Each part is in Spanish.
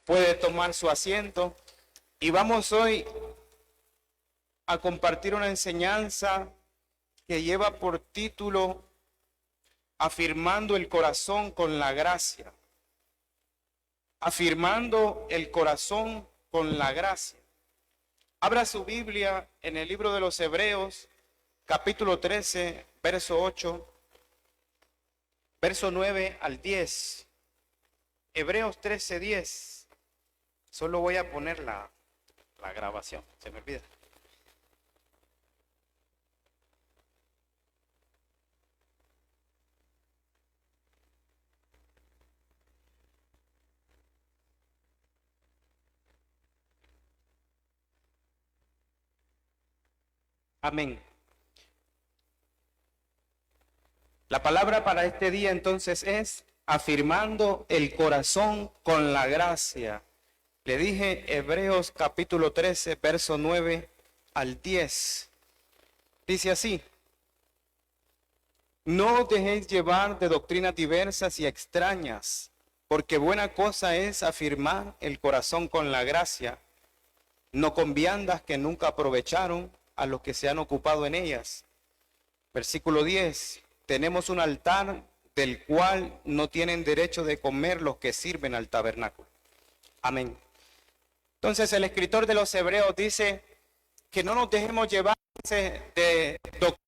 Puede tomar su asiento y vamos hoy a compartir una enseñanza que lleva por título Afirmando el corazón con la gracia. Afirmando el corazón con la gracia. Abra su Biblia en el libro de los Hebreos, capítulo 13, verso 8, verso 9 al 10. Hebreos 13, 10. Solo voy a poner la grabación, se me olvida. Amén. La palabra para este día entonces es afirmando el corazón con la gracia. Le dije Hebreos capítulo 13, verso 9 al 10. Dice así: no os dejéis llevar de doctrinas diversas y extrañas, porque buena cosa es afirmar el corazón con la gracia, no con viandas que nunca aprovecharon a los que se han ocupado en ellas. Versículo 10. Tenemos un altar del cual no tienen derecho de comer los que sirven al tabernáculo. Amén. Entonces el escritor de los Hebreos dice que no nos dejemos llevar de doctrinas,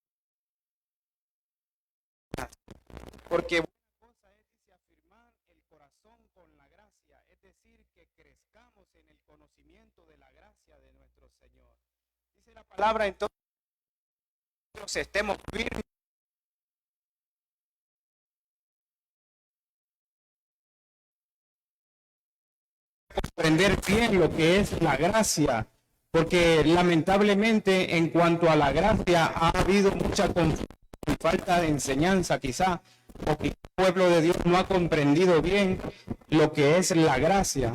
porque buena cosa es, dice, afirmar el corazón con la gracia, es decir, que crezcamos en el conocimiento de la gracia de nuestro Señor. Dice la palabra entonces, nosotros estemos firmes. Comprender bien lo que es la gracia, porque lamentablemente en cuanto a la gracia ha habido mucha confusión, falta de enseñanza quizá, porque el pueblo de Dios no ha comprendido bien lo que es la gracia.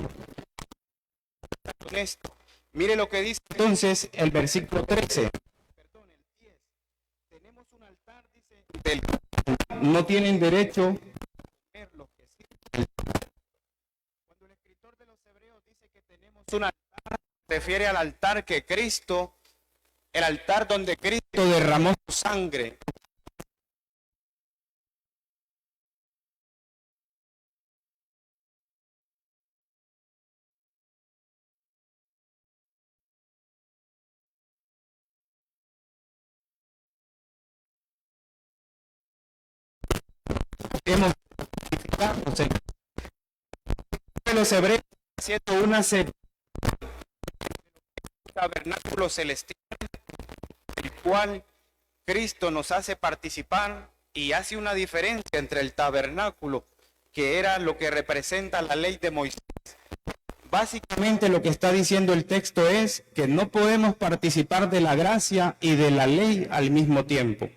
Mire lo que dice entonces el versículo 13. Perdón, el 10. Tenemos un altar, dice, del cual no tienen derecho a ver los que sirven. Cuando el escritor de los Hebreos dice que tenemos un altar, refiere al altar que Cristo, el altar donde Cristo derramó su sangre. Hemos los Hebreos haciendo una tabernáculo celestial, el cual Cristo nos hace participar y hace una diferencia entre el tabernáculo, que era lo que representa la ley de Moisés. Básicamente lo que está diciendo el texto es que no podemos participar de la gracia y de la ley al mismo tiempo.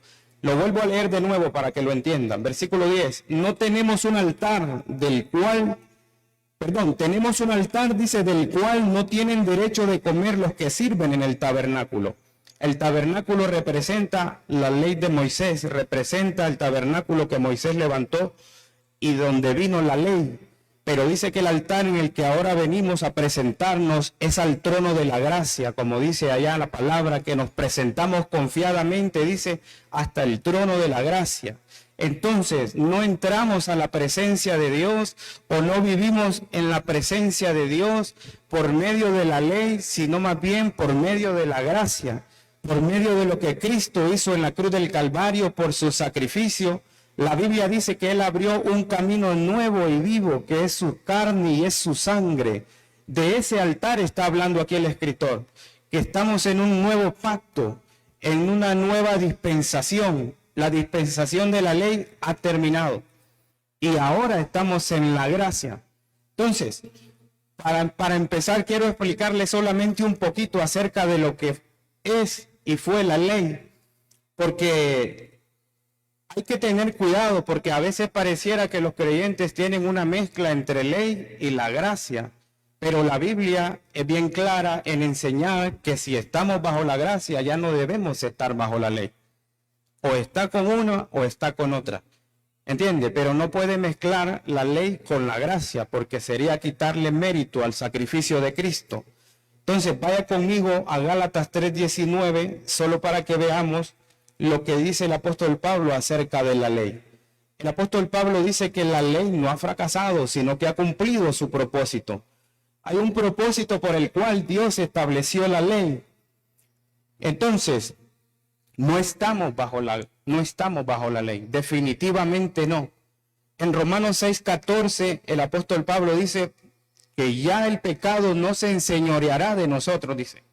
Lo vuelvo a leer de nuevo para que lo entiendan. Versículo 10. No tenemos un altar del cual... tenemos un altar, dice, del cual no tienen derecho de comer los que sirven en el tabernáculo. El tabernáculo representa la ley de Moisés, representa el tabernáculo que Moisés levantó y donde vino la ley. Pero dice que el altar en el que ahora venimos a presentarnos es al trono de la gracia, como dice allá la palabra, que nos presentamos confiadamente, dice, hasta el trono de la gracia. Entonces, no entramos a la presencia de Dios o no vivimos en la presencia de Dios por medio de la ley, sino más bien por medio de la gracia, por medio de lo que Cristo hizo en la cruz del Calvario por su sacrificio. La Biblia dice que Él abrió un camino nuevo y vivo, que es su carne y es su sangre. De ese altar está hablando aquí el escritor, que estamos en un nuevo pacto, en una nueva dispensación. La dispensación de la ley ha terminado y ahora estamos en la gracia. Entonces, para empezar, quiero explicarles solamente un poquito acerca de lo que es y fue la ley, porque hay que tener cuidado, porque a veces pareciera que los creyentes tienen una mezcla entre ley y la gracia, pero la Biblia es bien clara en enseñar que si estamos bajo la gracia ya no debemos estar bajo la ley. O está con una o está con otra. ¿Entiende? Pero no puede mezclar la ley con la gracia, porque sería quitarle mérito al sacrificio de Cristo. Entonces, vaya conmigo a Gálatas 3:19, solo para que veamos lo que dice el apóstol Pablo acerca de la ley. El apóstol Pablo dice que la ley no ha fracasado, sino que ha cumplido su propósito. Hay un propósito por el cual Dios estableció la ley. Entonces, no estamos bajo la ley, definitivamente no. En Romanos 6:14, el apóstol Pablo dice que ya el pecado no se enseñoreará de nosotros, dice,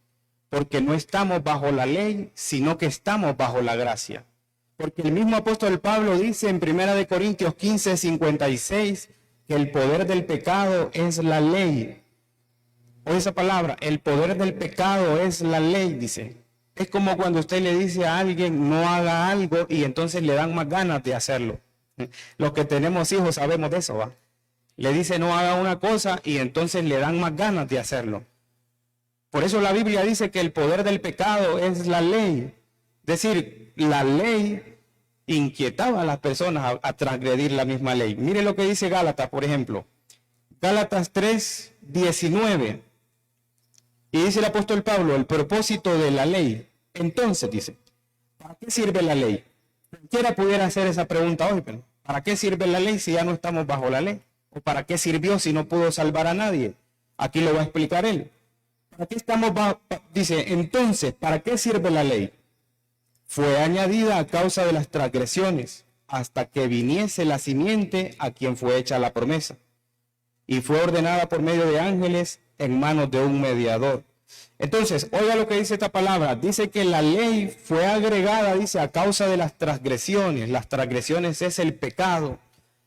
porque no estamos bajo la ley, sino que estamos bajo la gracia. Porque el mismo apóstol Pablo dice en 1 Corintios 15:56 que el poder del pecado es la ley. O esa palabra, el poder del pecado es la ley, dice. Es como cuando usted le dice a alguien no haga algo y entonces le dan más ganas de hacerlo. Los que tenemos hijos sabemos de eso, ¿va? Le dice no haga una cosa y entonces le dan más ganas de hacerlo. Por eso la Biblia dice que el poder del pecado es la ley. Es decir, la ley inquietaba a las personas a transgredir la misma ley. Mire lo que dice Gálatas, por ejemplo. Gálatas 3:19. Y dice el apóstol Pablo, el propósito de la ley. Entonces dice, ¿para qué sirve la ley? Cualquiera pudiera hacer esa pregunta hoy, pero ¿para qué sirve la ley si ya no estamos bajo la ley? ¿O para qué sirvió si no pudo salvar a nadie? Aquí lo va a explicar él. ¿Para qué estamos bajo? Dice, entonces, ¿para qué sirve la ley? Fue añadida a causa de las transgresiones, hasta que viniese la simiente a quien fue hecha la promesa. Y fue ordenada por medio de ángeles en manos de un mediador. Entonces, oiga lo que dice esta palabra. Dice que la ley fue agregada, dice, a causa de las transgresiones. Las transgresiones es el pecado.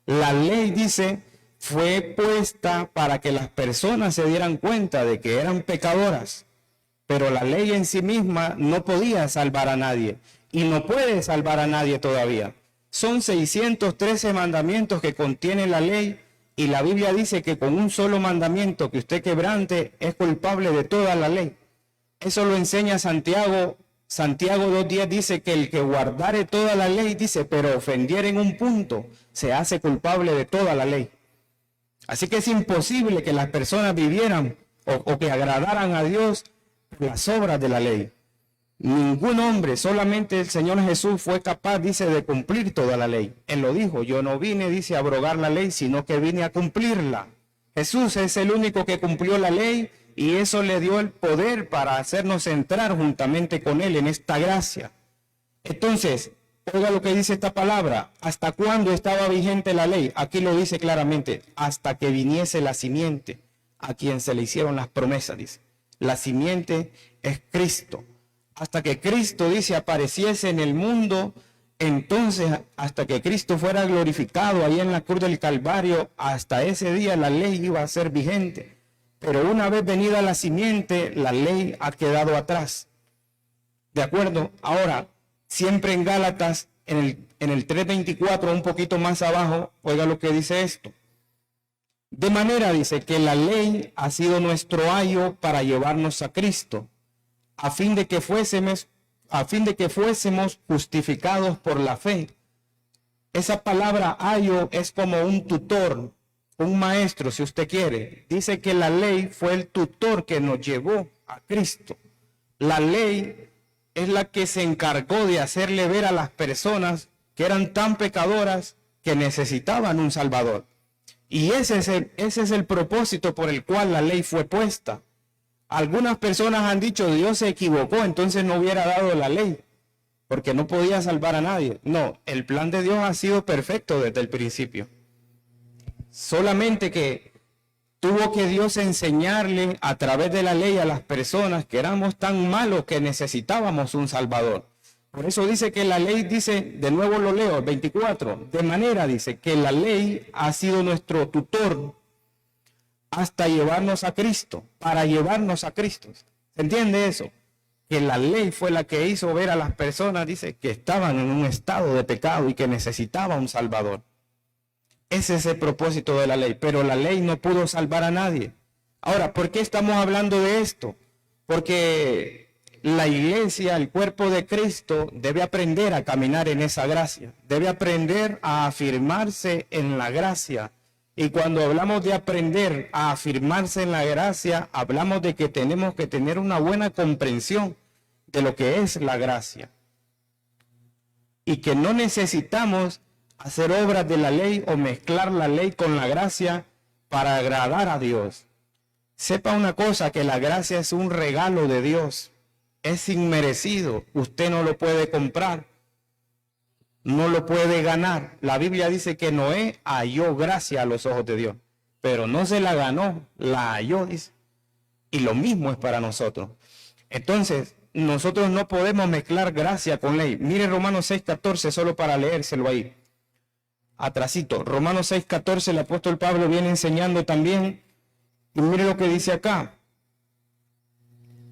La ley, dice, fue puesta para que las personas se dieran cuenta de que eran pecadoras. Pero la ley en sí misma no podía salvar a nadie. Y no puede salvar a nadie todavía. Son 613 mandamientos que contiene la ley. Y la Biblia dice que con un solo mandamiento que usted quebrante es culpable de toda la ley. Eso lo enseña Santiago. Santiago 2:10 dice que el que guardare toda la ley, dice, pero ofendiere en un punto, se hace culpable de toda la ley. Así que es imposible que las personas vivieran o que agradaran a Dios por las obras de la ley. Ningún hombre, solamente el Señor Jesús fue capaz, dice, de cumplir toda la ley. Él lo dijo, yo no vine, dice, a abrogar la ley, sino que vine a cumplirla. Jesús es el único que cumplió la ley y eso le dio el poder para hacernos entrar juntamente con Él en esta gracia. Entonces, oiga lo que dice esta palabra. ¿Hasta cuándo estaba vigente la ley? Aquí lo dice claramente, hasta que viniese la simiente a quien se le hicieron las promesas, dice. La simiente es Cristo. Hasta que Cristo, dice, apareciese en el mundo, entonces hasta que Cristo fuera glorificado ahí en la cruz del Calvario, hasta ese día la ley iba a ser vigente. Pero una vez venida la simiente, la ley ha quedado atrás. ¿De acuerdo? Ahora, siempre en Gálatas, en el 3:24, un poquito más abajo, oiga lo que dice esto. De manera, dice, que la ley ha sido nuestro ayo para llevarnos a Cristo, a fin de que fuésemos justificados por la fe. Esa palabra ayo es como un tutor, un maestro, si usted quiere. Dice que la ley fue el tutor que nos llevó a Cristo. La ley es la que se encargó de hacerle ver a las personas que eran tan pecadoras que necesitaban un Salvador. Y ese es el propósito por el cual la ley fue puesta. Algunas personas han dicho, Dios se equivocó, entonces no hubiera dado la ley, porque no podía salvar a nadie. No, el plan de Dios ha sido perfecto desde el principio. Solamente que tuvo que Dios enseñarle a través de la ley a las personas que éramos tan malos que necesitábamos un Salvador. Por eso dice que la ley, dice, de nuevo lo leo, el 24, de manera, dice, que la ley ha sido nuestro tutor hasta llevarnos a Cristo, para llevarnos a Cristo. ¿Se entiende eso? Que la ley fue la que hizo ver a las personas, dice, que estaban en un estado de pecado y que necesitaban un Salvador. Ese es el propósito de la ley, pero la ley no pudo salvar a nadie. Ahora, ¿por qué estamos hablando de esto? Porque la iglesia, el cuerpo de Cristo, debe aprender a caminar en esa gracia, debe aprender a afirmarse en la gracia. Y cuando hablamos de aprender a afirmarse en la gracia, hablamos de que tenemos que tener una buena comprensión de lo que es la gracia. Y que no necesitamos hacer obras de la ley o mezclar la ley con la gracia para agradar a Dios. Sepa una cosa, que la gracia es un regalo de Dios. Es inmerecido. Usted no lo puede comprar. No lo puede ganar. La Biblia dice que Noé halló gracia a los ojos de Dios. Pero no se la ganó, la halló, dice. Y lo mismo es para nosotros. Entonces, nosotros no podemos mezclar gracia con ley. Mire Romanos 6:14, solo para leérselo ahí. Atrasito. Romanos 6:14, el apóstol Pablo viene enseñando también. Y mire lo que dice acá.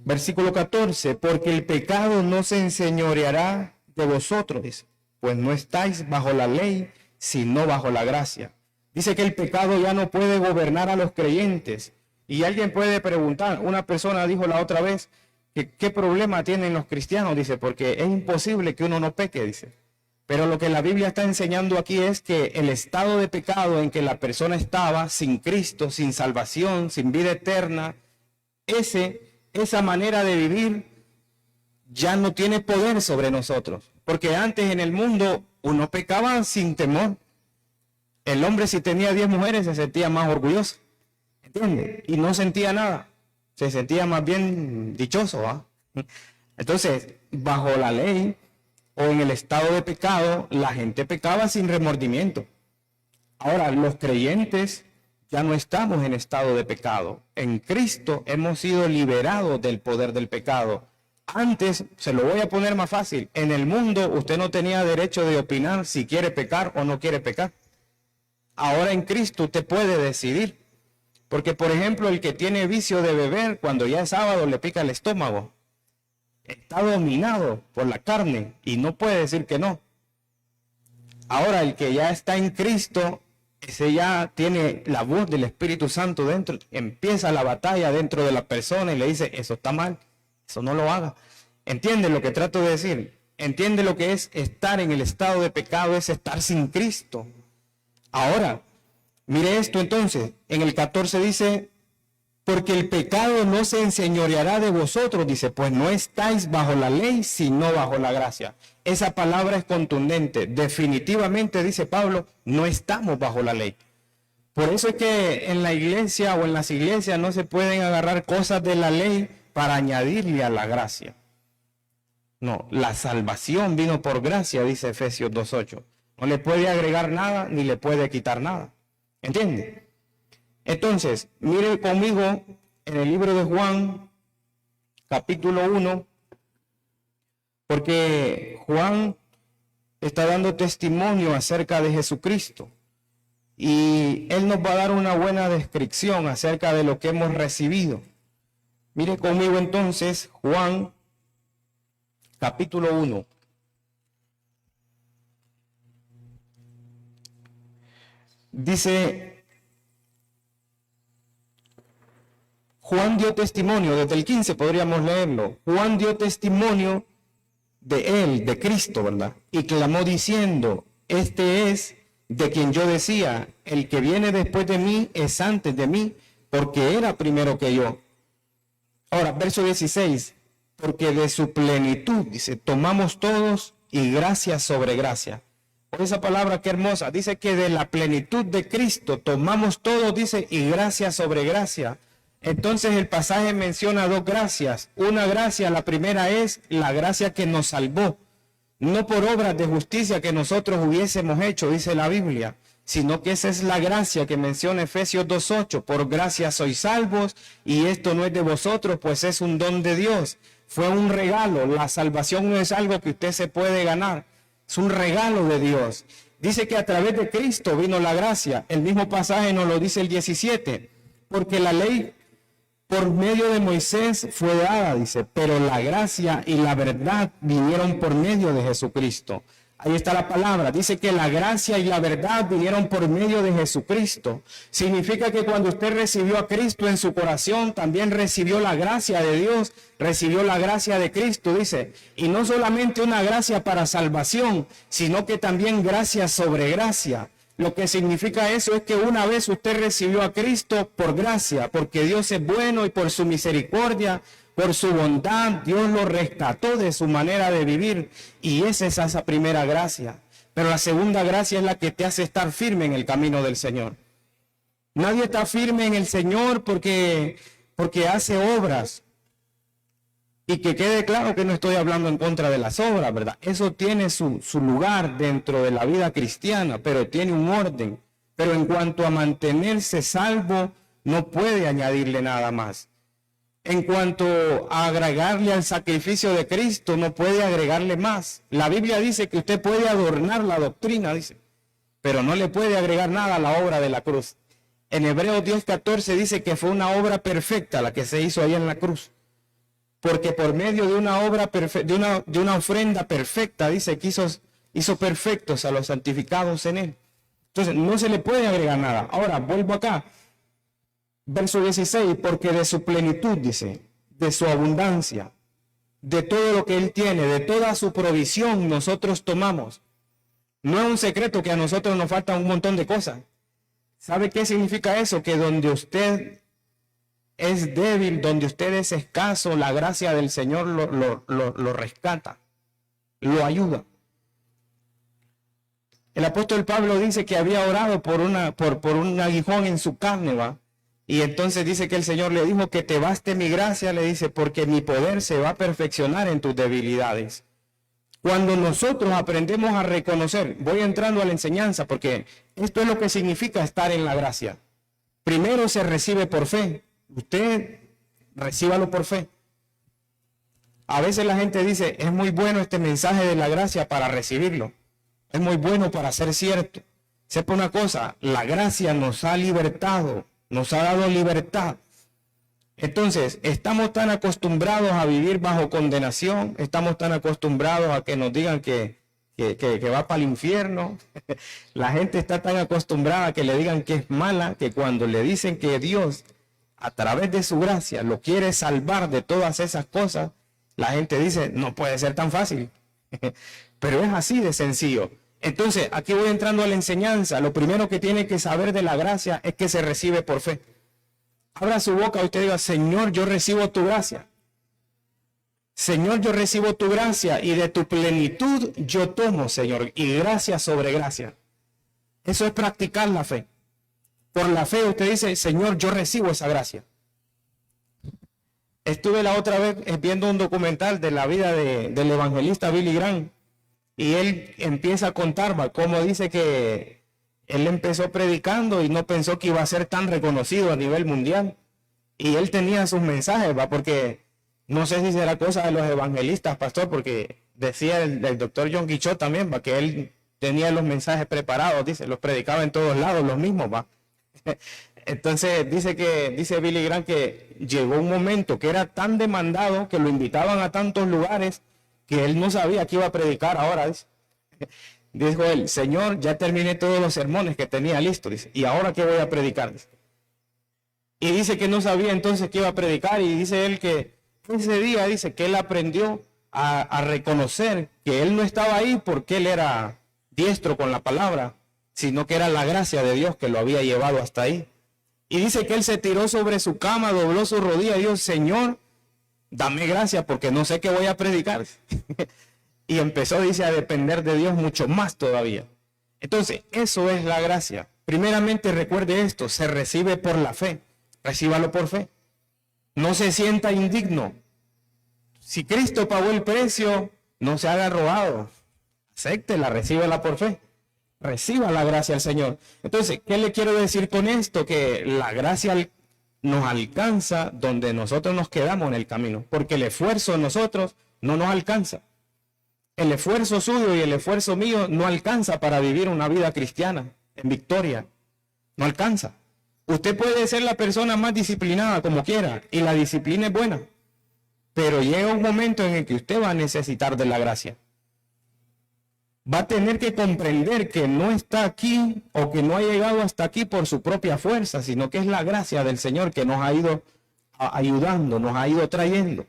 Versículo 14. Porque el pecado no se enseñoreará de vosotros, dice. Pues no estáis bajo la ley, sino bajo la gracia. Dice que el pecado ya no puede gobernar a los creyentes. Y alguien puede preguntar, una persona dijo la otra vez, ¿qué problema tienen los cristianos? Dice, porque es imposible que uno no peque, dice. Pero lo que la Biblia está enseñando aquí es que el estado de pecado en que la persona estaba, sin Cristo, sin salvación, sin vida eterna, esa manera de vivir ya no tiene poder sobre nosotros. Porque antes en el mundo uno pecaba sin temor. El hombre, si tenía 10 mujeres, se sentía más orgulloso, ¿entiende? Y no sentía nada, se sentía más bien dichoso, ¿va? Entonces, bajo la ley o en el estado de pecado, la gente pecaba sin remordimiento. Ahora, los creyentes ya no estamos en estado de pecado. En Cristo hemos sido liberados del poder del pecado. Antes, se lo voy a poner más fácil, en el mundo usted no tenía derecho de opinar si quiere pecar o no quiere pecar. Ahora en Cristo usted puede decidir. Porque, por ejemplo, el que tiene vicio de beber, cuando ya es sábado le pica el estómago. Está dominado por la carne y no puede decir que no. Ahora, el que ya está en Cristo, ese ya tiene la voz del Espíritu Santo dentro. Empieza la batalla dentro de la persona y le dice, eso está mal, eso no lo haga. ¿Entiende lo que trato de decir? ¿Entiende lo que es estar en el estado de pecado? Es estar sin Cristo. Ahora, mire esto entonces, en el 14 dice, porque el pecado no se enseñoreará de vosotros, dice, pues no estáis bajo la ley, sino bajo la gracia. Esa palabra es contundente, definitivamente, dice Pablo, no estamos bajo la ley. Por eso es que en la iglesia o en las iglesias no se pueden agarrar cosas de la ley para añadirle a la gracia. No, la salvación vino por gracia, dice Efesios 2:8. No le puede agregar nada ni le puede quitar nada. ¿Entiende? Entonces, mire conmigo en el libro de Juan, capítulo 1, porque Juan está dando testimonio acerca de Jesucristo y él nos va a dar una buena descripción acerca de lo que hemos recibido. Mire conmigo entonces Juan, capítulo 1. Dice, Juan dio testimonio, desde el 15 podríamos leerlo. Juan dio testimonio de él, de Cristo, ¿verdad? Y clamó diciendo, este es de quien yo decía, el que viene después de mí es antes de mí, porque era primero que yo. Ahora, verso 16, porque de su plenitud, dice, tomamos todos y gracia sobre gracia. Por esa palabra, qué hermosa, dice que de la plenitud de Cristo tomamos todos, dice, y gracia sobre gracia. Entonces el pasaje menciona dos gracias. Una gracia, la primera es la gracia que nos salvó, no por obras de justicia que nosotros hubiésemos hecho, dice la Biblia, sino que esa es la gracia que menciona Efesios 2:8, por gracia sois salvos, y esto no es de vosotros, pues es un don de Dios. Fue un regalo, la salvación no es algo que usted se puede ganar, es un regalo de Dios. Dice que a través de Cristo vino la gracia. El mismo pasaje nos lo dice el 17, porque la ley por medio de Moisés fue dada, dice, pero la gracia y la verdad vinieron por medio de Jesucristo. Ahí está la palabra. Dice que la gracia y la verdad vinieron por medio de Jesucristo. Significa que cuando usted recibió a Cristo en su corazón, también recibió la gracia de Dios, recibió la gracia de Cristo, dice. Y no solamente una gracia para salvación, sino que también gracia sobre gracia. Lo que significa eso es que una vez usted recibió a Cristo por gracia, porque Dios es bueno y por su misericordia, por su bondad, Dios lo rescató de su manera de vivir, y esa es esa primera gracia. Pero la segunda gracia es la que te hace estar firme en el camino del Señor. Nadie está firme en el Señor porque hace obras. Y que quede claro que no estoy hablando en contra de las obras, ¿verdad? Eso tiene su lugar dentro de la vida cristiana, pero tiene un orden. Pero en cuanto a mantenerse salvo, no puede añadirle nada más. En cuanto a agregarle al sacrificio de Cristo, no puede agregarle más. La Biblia dice que usted puede adornar la doctrina, dice, pero no le puede agregar nada a la obra de la cruz. En Hebreos 10:14 dice que fue una obra perfecta la que se hizo ahí en la cruz. Porque por medio de una obra perfecta, de una ofrenda perfecta, dice que hizo perfectos a los santificados en él. Entonces, no se le puede agregar nada. Ahora, vuelvo acá. Verso 16, porque de su plenitud, dice, de su abundancia, de todo lo que él tiene, de toda su provisión, nosotros tomamos. No es un secreto que a nosotros nos faltan un montón de cosas. ¿Sabe qué significa eso? Que donde usted es débil, donde usted es escaso, la gracia del Señor lo rescata, lo ayuda. El apóstol Pablo dice que había orado por un aguijón en su carne, ¿va? Y entonces dice que el Señor le dijo que te baste mi gracia, le dice, porque mi poder se va a perfeccionar en tus debilidades. Cuando nosotros aprendemos a reconocer, voy entrando a la enseñanza, porque esto es lo que significa estar en la gracia. Primero se recibe por fe. Usted recíbalo por fe. A veces la gente dice, es muy bueno este mensaje de la gracia para recibirlo. Es muy bueno para ser cierto. Sepa una cosa, la gracia nos ha libertado, nos ha dado libertad. Entonces, estamos tan acostumbrados a vivir bajo condenación, estamos tan acostumbrados a que nos digan que va para el infierno. La gente está tan acostumbrada a que le digan que es mala, que cuando le dicen que Dios, a través de su gracia, lo quiere salvar de todas esas cosas, la gente dice, no puede ser tan fácil. Pero es así de sencillo. Entonces, aquí voy entrando a la enseñanza. Lo primero que tiene que saber de la gracia es que se recibe por fe. Abra su boca y usted diga, Señor, yo recibo tu gracia. Señor, yo recibo tu gracia y de tu plenitud yo tomo, Señor, y gracia sobre gracia. Eso es practicar la fe. Por la fe usted dice, Señor, yo recibo esa gracia. Estuve la otra vez viendo un documental de la vida del evangelista Billy Graham. Y él empieza a contar, ¿va? Cómo dice que él empezó predicando y no pensó que iba a ser tan reconocido a nivel mundial. Y él tenía sus mensajes, ¿va? Porque no sé si será cosa de los evangelistas, pastor, porque decía el doctor John Guichot también, ¿va? Que él tenía los mensajes preparados, dice, los predicaba en todos lados, los mismos, ¿va? Entonces dice Billy Graham que llegó un momento que era tan demandado que lo invitaban a tantos lugares que él no sabía que iba a predicar ahora, dice. Dijo él, Señor, ya terminé todos los sermones que tenía listo, dice, ¿y ahora qué voy a predicar? Dice. Y dice que no sabía entonces qué iba a predicar, y dice él que ese día, dice, que él aprendió a reconocer que él no estaba ahí porque él era diestro con la palabra, sino que era la gracia de Dios que lo había llevado hasta ahí. Y dice que él se tiró sobre su cama, dobló su rodilla y dijo, Señor, dame gracia porque no sé qué voy a predicar. Y empezó, dice, a depender de Dios mucho más todavía. Entonces, eso es la gracia. Primeramente, recuerde esto, se recibe por la fe. Recíbalo por fe. No se sienta indigno. Si Cristo pagó el precio, no se haga robado. Acéptela, recíbela por fe. Reciba la gracia al Señor. Entonces, ¿qué le quiero decir con esto? Que la gracia nos alcanza donde nosotros nos quedamos en el camino, porque el esfuerzo de nosotros no nos alcanza. El esfuerzo suyo y el esfuerzo mío no alcanza para vivir una vida cristiana en victoria. No alcanza. Usted puede ser la persona más disciplinada como quiera, y la disciplina es buena, pero llega un momento en el que usted va a necesitar de la gracia. va a tener que comprender que no está aquí o que no ha llegado hasta aquí por su propia fuerza, sino que es la gracia del Señor que nos ha ido ayudando, nos ha ido trayendo.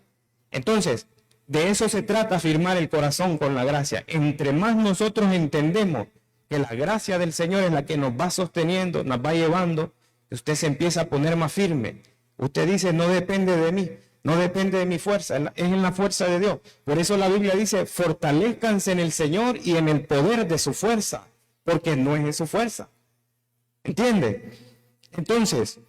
Entonces, de eso se trata, afirmar el corazón con la gracia. Entre más nosotros entendemos que la gracia del Señor es la que nos va sosteniendo, nos va llevando, usted se empieza a poner más firme. Usted dice, no depende de mí, no depende de mi fuerza, es en la fuerza de Dios. Por eso la Biblia dice, fortalezcanse en el Señor y en el poder de su fuerza, porque no es de su fuerza. ¿Entiende? Entonces,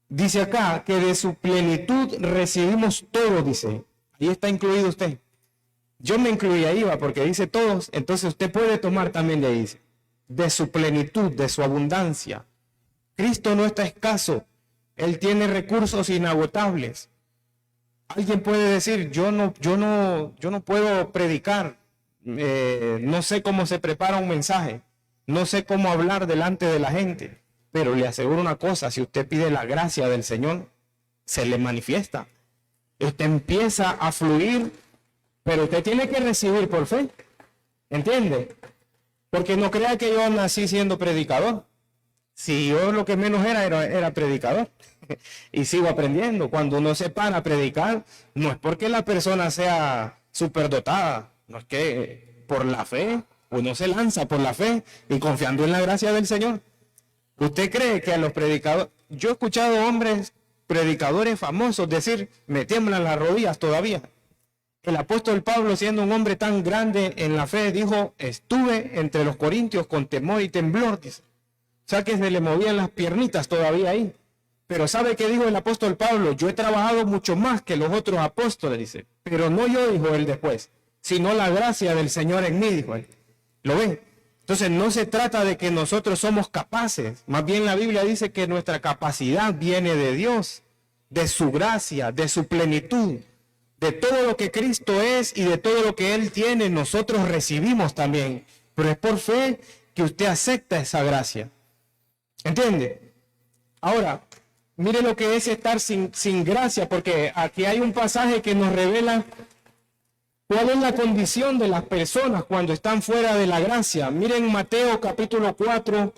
dice acá que de su plenitud recibimos todo, dice. Ahí está incluido usted. Yo me incluí ahí, va, porque dice todos, entonces usted puede tomar también de ahí, dice, de su plenitud, de su abundancia. Cristo no está escaso, Él tiene recursos inagotables. Alguien puede decir, yo no puedo predicar, no sé cómo se prepara un mensaje, no sé cómo hablar delante de la gente, pero le aseguro una cosa, si usted pide la gracia del Señor, se le manifiesta. Usted empieza a fluir, pero usted tiene que recibir por fe, ¿entiende? Porque no crea que yo nací siendo predicador. Si yo lo que menos era predicador. Y sigo aprendiendo. Cuando uno se para a predicar, no es porque la persona sea superdotada, no es que por la fe, uno se lanza por la fe y confiando en la gracia del Señor. ¿Usted cree que a los predicadores, yo he escuchado hombres predicadores famosos decir, me tiemblan las rodillas todavía? El apóstol Pablo, siendo un hombre tan grande en la fe, dijo, estuve entre los corintios con temor y temblor, dice. O sea que se le movían las piernitas todavía ahí. Pero ¿sabe qué dijo el apóstol Pablo? Yo he trabajado mucho más que los otros apóstoles, dice. Pero no yo, dijo él después, sino la gracia del Señor en mí, dijo él. ¿Lo ve? Entonces no se trata de que nosotros somos capaces. Más bien la Biblia dice que nuestra capacidad viene de Dios, de su gracia, de su plenitud. De todo lo que Cristo es y de todo lo que Él tiene, nosotros recibimos también. Pero es por fe que usted acepta esa gracia. ¿Entiende? Ahora, mire lo que es estar sin gracia, porque aquí hay un pasaje que nos revela cuál es la condición de las personas cuando están fuera de la gracia. Miren Mateo capítulo 4,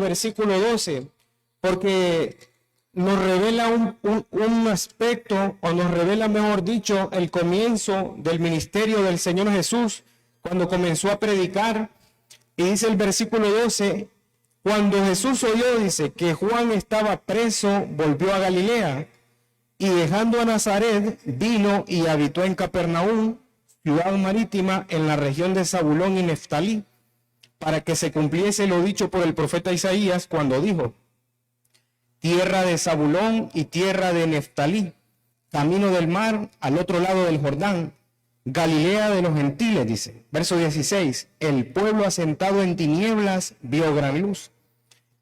versículo 12, porque nos revela un aspecto, o nos revela, mejor dicho, el comienzo del ministerio del Señor Jesús, cuando comenzó a predicar. Y dice el versículo 12, cuando Jesús oyó, dice, que Juan estaba preso, volvió a Galilea, y dejando a Nazaret, vino y habitó en Capernaum, ciudad marítima, en la región de Zabulón y Neftalí, para que se cumpliese lo dicho por el profeta Isaías, cuando dijo, tierra de Zabulón y tierra de Neftalí, camino del mar, al otro lado del Jordán, Galilea de los gentiles, dice. Verso 16, el pueblo asentado en tinieblas vio gran luz,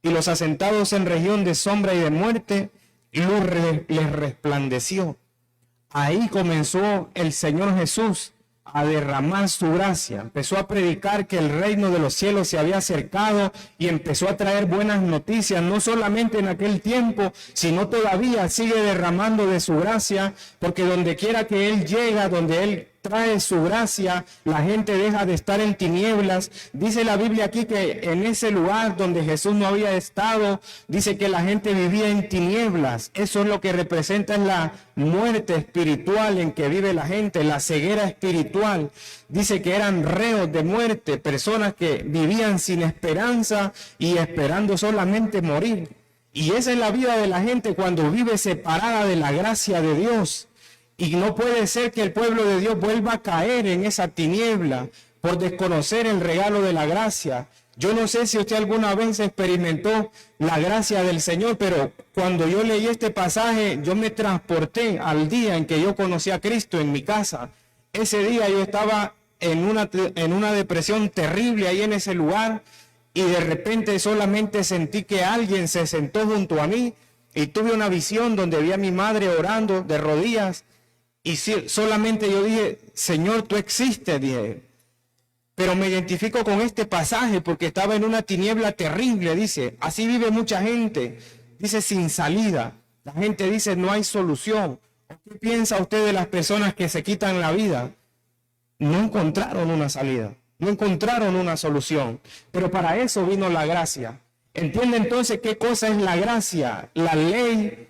y los asentados en región de sombra y de muerte, luz les resplandeció. Ahí comenzó el Señor Jesús a derramar su gracia, empezó a predicar que el reino de los cielos se había acercado y empezó a traer buenas noticias, no solamente en aquel tiempo, sino todavía sigue derramando de su gracia, porque donde quiera que Él llega, donde Él trae su gracia, la gente deja de estar en tinieblas. Dice la Biblia aquí que en ese lugar donde Jesús no había estado, dice que la gente vivía en tinieblas. Eso es lo que representa en la muerte espiritual en que vive la gente, la ceguera espiritual. Dice que eran reos de muerte, personas que vivían sin esperanza y esperando solamente morir. Y esa es la vida de la gente cuando vive separada de la gracia de Dios. Y no puede ser que el pueblo de Dios vuelva a caer en esa tiniebla por desconocer el regalo de la gracia. Yo no sé si usted alguna vez experimentó la gracia del Señor, pero cuando yo leí este pasaje, yo me transporté al día en que yo conocí a Cristo en mi casa. Ese día yo estaba en una depresión terrible ahí en ese lugar y de repente solamente sentí que alguien se sentó junto a mí y tuve una visión donde vi a mi madre orando de rodillas. Y solamente yo dije, Señor, tú existes, dije. Pero me identifico con este pasaje porque estaba en una tiniebla terrible, dice. Así vive mucha gente, dice, sin salida. La gente dice, no hay solución. ¿Qué piensa usted de las personas que se quitan la vida? no encontraron una salida, no encontraron una solución. Pero para eso vino la gracia. ¿Entiende entonces qué cosa es la gracia? La ley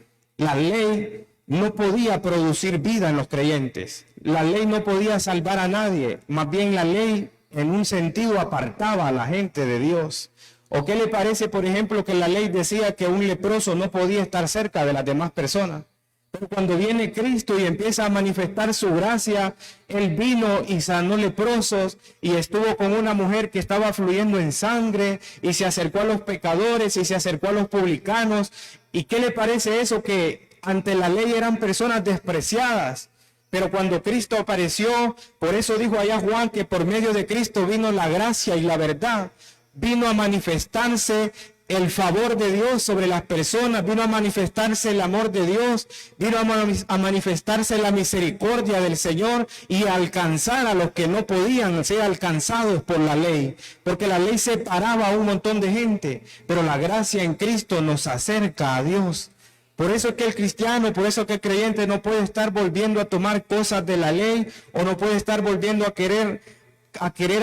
no podía producir vida en los creyentes. La ley no podía salvar a nadie. Más bien la ley en un sentido apartaba a la gente de Dios. ¿O qué le parece, por ejemplo, que la ley decía que un leproso no podía estar cerca de las demás personas? Pero cuando viene Cristo y empieza a manifestar su gracia, Él vino y sanó leprosos y estuvo con una mujer que estaba fluyendo en sangre y se acercó a los pecadores y se acercó a los publicanos. ¿Y qué le parece eso? Que ante la ley eran personas despreciadas. Pero cuando Cristo apareció, por eso dijo allá Juan que por medio de Cristo vino la gracia y la verdad. Vino a manifestarse el favor de Dios sobre las personas, vino a manifestarse el amor de Dios, vino a manifestarse la misericordia del Señor y a alcanzar a los que no podían ser alcanzados por la ley, porque la ley separaba a un montón de gente, pero la gracia en Cristo nos acerca a Dios. Por eso es que el cristiano, por eso es que el creyente no puede estar volviendo a tomar cosas de la ley o no puede estar volviendo a querer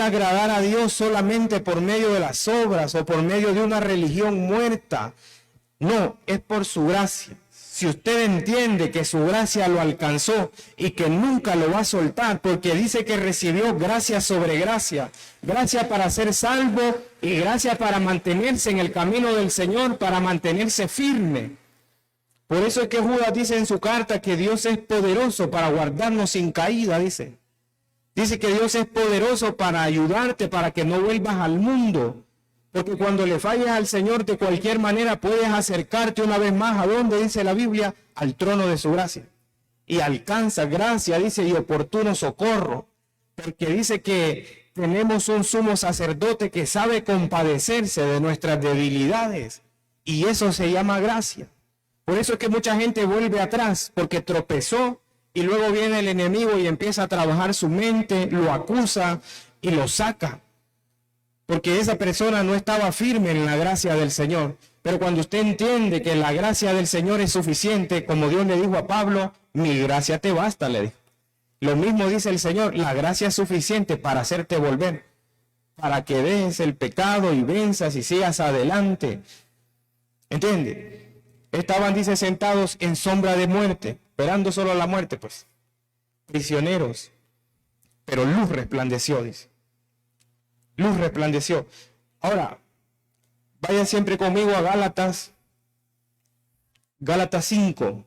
agradar a Dios solamente por medio de las obras o por medio de una religión muerta. No, es por su gracia. Si usted entiende que su gracia lo alcanzó y que nunca lo va a soltar, porque dice que recibió gracia sobre gracia, gracia para ser salvo y gracia para mantenerse en el camino del Señor, para mantenerse firme. Por eso es que Judas dice en su carta que Dios es poderoso para guardarnos sin caída, dice. Dice que Dios es poderoso para ayudarte, para que no vuelvas al mundo. Porque cuando le falles al Señor, de cualquier manera puedes acercarte una vez más. ¿A dónde dice la Biblia? Al trono de su gracia. Y alcanza gracia, dice, y oportuno socorro. Porque dice que tenemos un sumo sacerdote que sabe compadecerse de nuestras debilidades. Y eso se llama gracia. Por eso es que mucha gente vuelve atrás, porque tropezó. Y luego viene el enemigo y empieza a trabajar su mente, lo acusa y lo saca. Porque esa persona no estaba firme en la gracia del Señor. Pero cuando usted entiende que la gracia del Señor es suficiente, como Dios le dijo a Pablo, mi gracia te basta, le dijo. Lo mismo dice el Señor, la gracia es suficiente para hacerte volver, para que dejes el pecado y venzas y sigas adelante. ¿Entiende? Estaban, dice, sentados en sombra de muerte, esperando solo la muerte, pues, prisioneros, pero luz resplandeció, dice, luz resplandeció. Ahora, vaya siempre conmigo a Gálatas 5,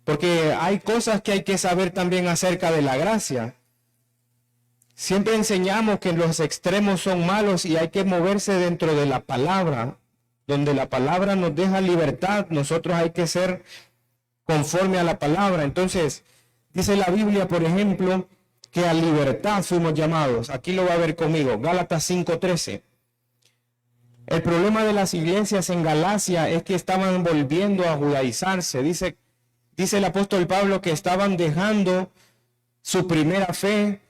porque hay cosas que hay que saber también acerca de la gracia. Siempre enseñamos que los extremos son malos y hay que moverse dentro de la palabra, donde la palabra nos deja libertad, nosotros hay que ser conforme a la palabra. Entonces, dice la Biblia, por ejemplo, que a libertad fuimos llamados. Aquí lo va a ver conmigo, Gálatas 5:13. El problema de las iglesias en Galacia es que estaban volviendo a judaizarse. Dice el apóstol Pablo que estaban dejando su primera fe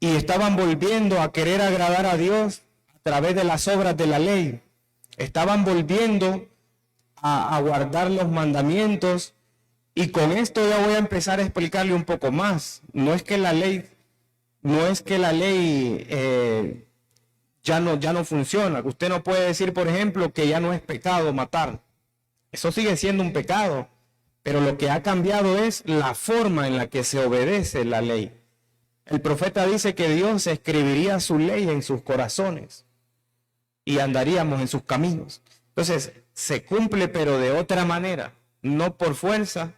y estaban volviendo a querer agradar a Dios a través de las obras de la ley. Estaban volviendo a guardar los mandamientos. Y con esto ya voy a empezar a explicarle un poco más. No es que la ley ya no funciona. Usted no puede decir, por ejemplo, que ya no es pecado matar. Eso sigue siendo un pecado. Pero lo que ha cambiado es la forma en la que se obedece la ley. El profeta dice que Dios escribiría su ley en sus corazones y andaríamos en sus caminos. Entonces, se cumple, pero de otra manera, no por fuerza,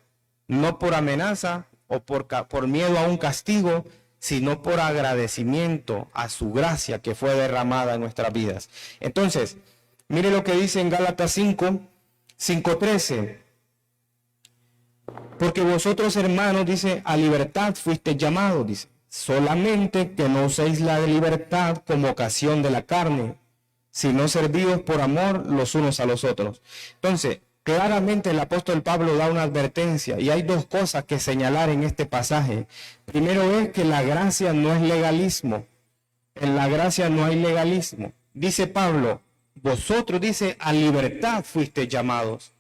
no por amenaza o por miedo a un castigo, sino por agradecimiento a su gracia que fue derramada en nuestras vidas. Entonces, mire lo que dice en Gálatas 5:13. Porque vosotros, hermanos, dice, a libertad fuisteis llamados, dice, solamente que no uséis la libertad como ocasión de la carne, sino servidos por amor los unos a los otros. Entonces, claramente el apóstol Pablo da una advertencia y hay dos cosas que señalar en este pasaje. Primero es que la gracia no es legalismo. En la gracia no hay legalismo. Dice Pablo, vosotros, dice, a libertad fuisteis llamados.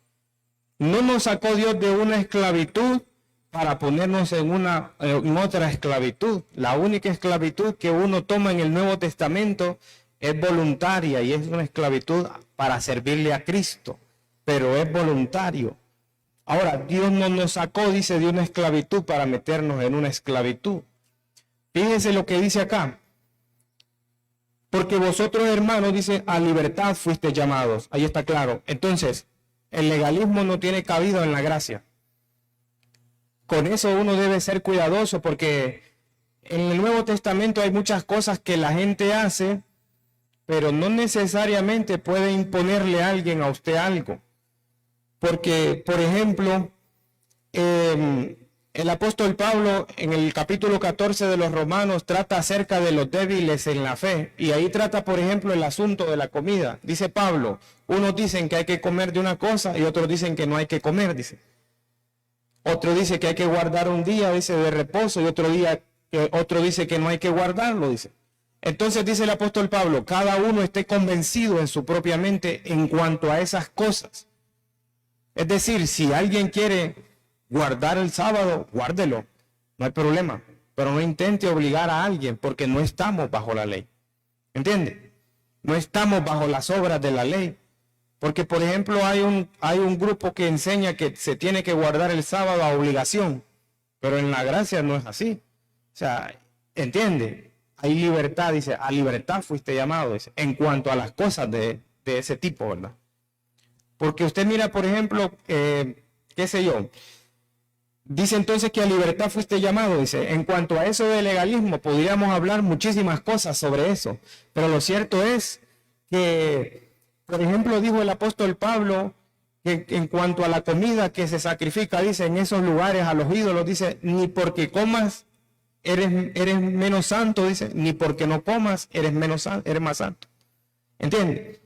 No nos sacó Dios de una esclavitud para ponernos en otra esclavitud. La única esclavitud que uno toma en el Nuevo Testamento es voluntaria y es una esclavitud para servirle a Cristo, pero es voluntario. Ahora, Dios no nos sacó, dice, de una esclavitud para meternos en una esclavitud. Fíjense lo que dice acá. Porque vosotros, hermanos, dice, a libertad fuiste llamados. Ahí está claro. Entonces, el legalismo no tiene cabida en la gracia. Con eso uno debe ser cuidadoso, porque en el Nuevo Testamento hay muchas cosas que la gente hace, pero no necesariamente puede imponerle a alguien, a usted algo. Porque, por ejemplo, el apóstol Pablo en el capítulo 14 de los Romanos trata acerca de los débiles en la fe, y ahí trata, por ejemplo, el asunto de la comida. Dice Pablo, unos dicen que hay que comer de una cosa y otros dicen que no hay que comer, dice. Otro dice que hay que guardar un día, dice, de reposo, y otro dice que no hay que guardarlo, dice. Entonces dice el apóstol Pablo, cada uno esté convencido en su propia mente en cuanto a esas cosas. Es decir, si alguien quiere guardar el sábado, guárdelo, no hay problema, pero no intente obligar a alguien, porque no estamos bajo la ley. ¿Entiende? No estamos bajo las obras de la ley. Porque, por ejemplo, hay un grupo que enseña que se tiene que guardar el sábado a obligación, pero en la gracia no es así. O sea, ¿entiende? Hay libertad, dice, a libertad fuiste llamado, dice, en cuanto a las cosas de ese tipo, ¿verdad? Porque usted mira, por ejemplo, qué sé yo, dice entonces que a libertad fuiste llamado, dice, en cuanto a eso de legalismo, podríamos hablar muchísimas cosas sobre eso, pero lo cierto es que, por ejemplo, dijo el apóstol Pablo, que en cuanto a la comida que se sacrifica, dice, en esos lugares a los ídolos, dice, ni porque comas eres menos santo, dice, ni porque no comas eres más santo. ¿Entiendes?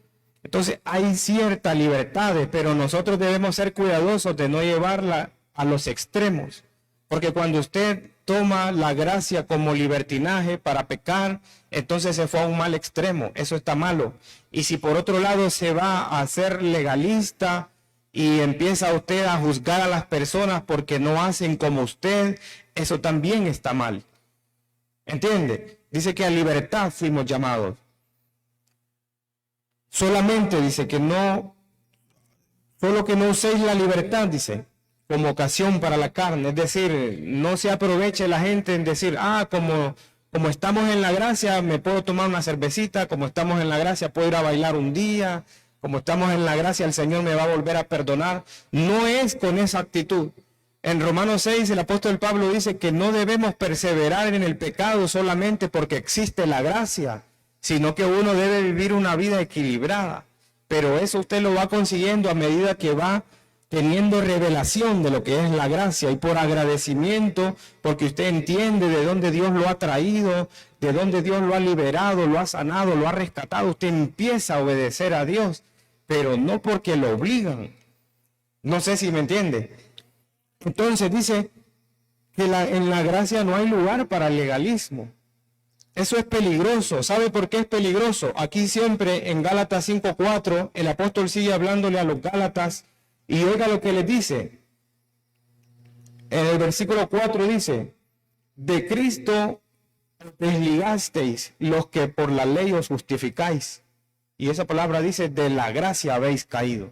Entonces hay ciertas libertades, pero nosotros debemos ser cuidadosos de no llevarla a los extremos, porque cuando usted toma la gracia como libertinaje para pecar, entonces se fue a un mal extremo, eso está malo. Y si por otro lado se va a ser legalista y empieza usted a juzgar a las personas porque no hacen como usted, eso también está mal. ¿Entiende? Dice que a libertad fuimos llamados. Solamente dice que no, solo que no uséis la libertad, dice, como ocasión para la carne. Es decir, no se aproveche la gente en decir, como estamos en la gracia, me puedo tomar una cervecita, como estamos en la gracia, puedo ir a bailar un día, como estamos en la gracia, el Señor me va a volver a perdonar. No es con esa actitud. En Romanos 6, el apóstol Pablo dice que no debemos perseverar en el pecado solamente porque existe la gracia, sino que uno debe vivir una vida equilibrada. Pero eso usted lo va consiguiendo a medida que va teniendo revelación de lo que es la gracia, y por agradecimiento, porque usted entiende de dónde Dios lo ha traído, de dónde Dios lo ha liberado, lo ha sanado, lo ha rescatado. Usted empieza a obedecer a Dios, pero no porque lo obligan. No sé si me entiende. Entonces dice que en la gracia no hay lugar para el legalismo. Eso es peligroso. ¿Sabe por qué es peligroso? Aquí siempre en Gálatas 5:4 el apóstol sigue hablándole a los Gálatas, y oiga lo que les dice. En el versículo 4 dice, de Cristo desligasteis los que por la ley os justificáis. Y esa palabra dice, de la gracia habéis caído.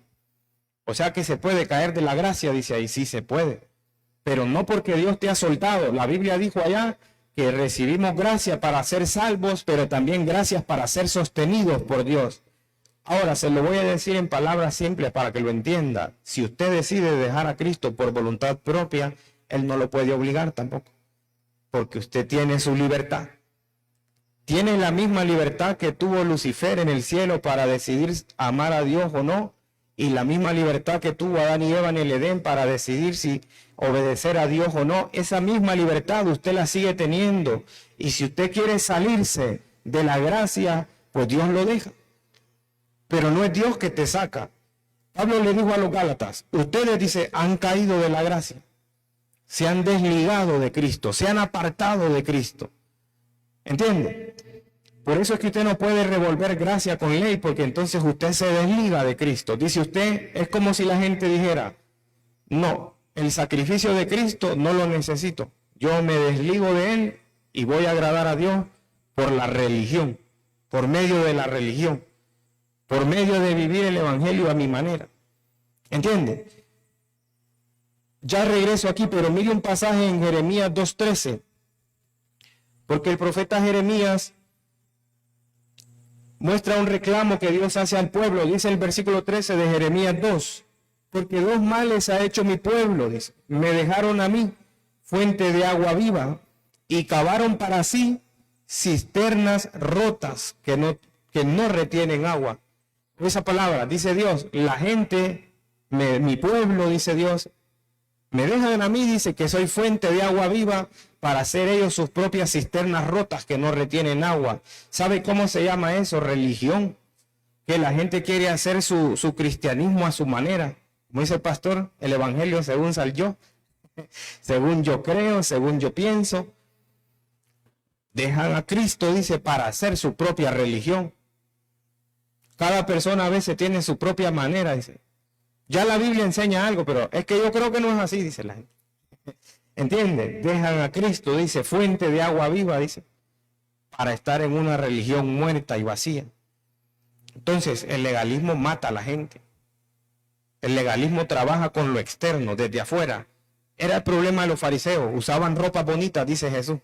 O sea que se puede caer de la gracia, dice ahí, sí se puede. Pero no porque Dios te ha soltado. La Biblia dijo allá que recibimos gracia para ser salvos, pero también gracias para ser sostenidos por Dios. Ahora, se lo voy a decir en palabras simples para que lo entienda. Si usted decide dejar a Cristo por voluntad propia, Él no lo puede obligar tampoco, porque usted tiene su libertad. Tiene la misma libertad que tuvo Lucifer en el cielo para decidir amar a Dios o no, y la misma libertad que tuvo Adán y Eva en el Edén para decidir si obedecer a Dios o no. Esa misma libertad usted la sigue teniendo, y si usted quiere salirse de la gracia, pues Dios lo deja. Pero no es Dios que te saca. Pablo le dijo a los Gálatas, ustedes, dice, han caído de la gracia, se han desligado de Cristo, se han apartado de Cristo. ¿Entiende? Por eso es que usted no puede revolver gracia con ley, porque entonces usted se desliga de Cristo. Dice usted, es como si la gente dijera, no, el sacrificio de Cristo no lo necesito. Yo me desligo de él y voy a agradar a Dios por la religión, por medio de la religión, por medio de vivir el evangelio a mi manera. ¿Entiende? Ya regreso aquí, pero mire un pasaje en Jeremías 2:13, porque el profeta Jeremías muestra un reclamo que Dios hace al pueblo. Dice el versículo 13 de Jeremías 2, porque dos males ha hecho mi pueblo, dice, me dejaron a mí fuente de agua viva y cavaron para sí cisternas rotas que no retienen agua. Esa palabra, dice Dios, la gente, mi pueblo, dice Dios, me dejan a mí, dice, que soy fuente de agua viva para hacer ellos sus propias cisternas rotas que no retienen agua. ¿Sabe cómo se llama eso? Religión. Que la gente quiere hacer su cristianismo a su manera. Como dice el pastor, el evangelio según salió, según yo creo, según yo pienso. Dejan a Cristo, dice, para hacer su propia religión. Cada persona a veces tiene su propia manera, dice. Ya la Biblia enseña algo, pero es que yo creo que no es así, dice la gente. ¿Entiende? Dejan a Cristo, dice, fuente de agua viva, dice, para estar en una religión muerta y vacía. Entonces, el legalismo mata a la gente. El legalismo trabaja con lo externo, desde afuera. Era el problema de los fariseos. Usaban ropa bonita, dice Jesús.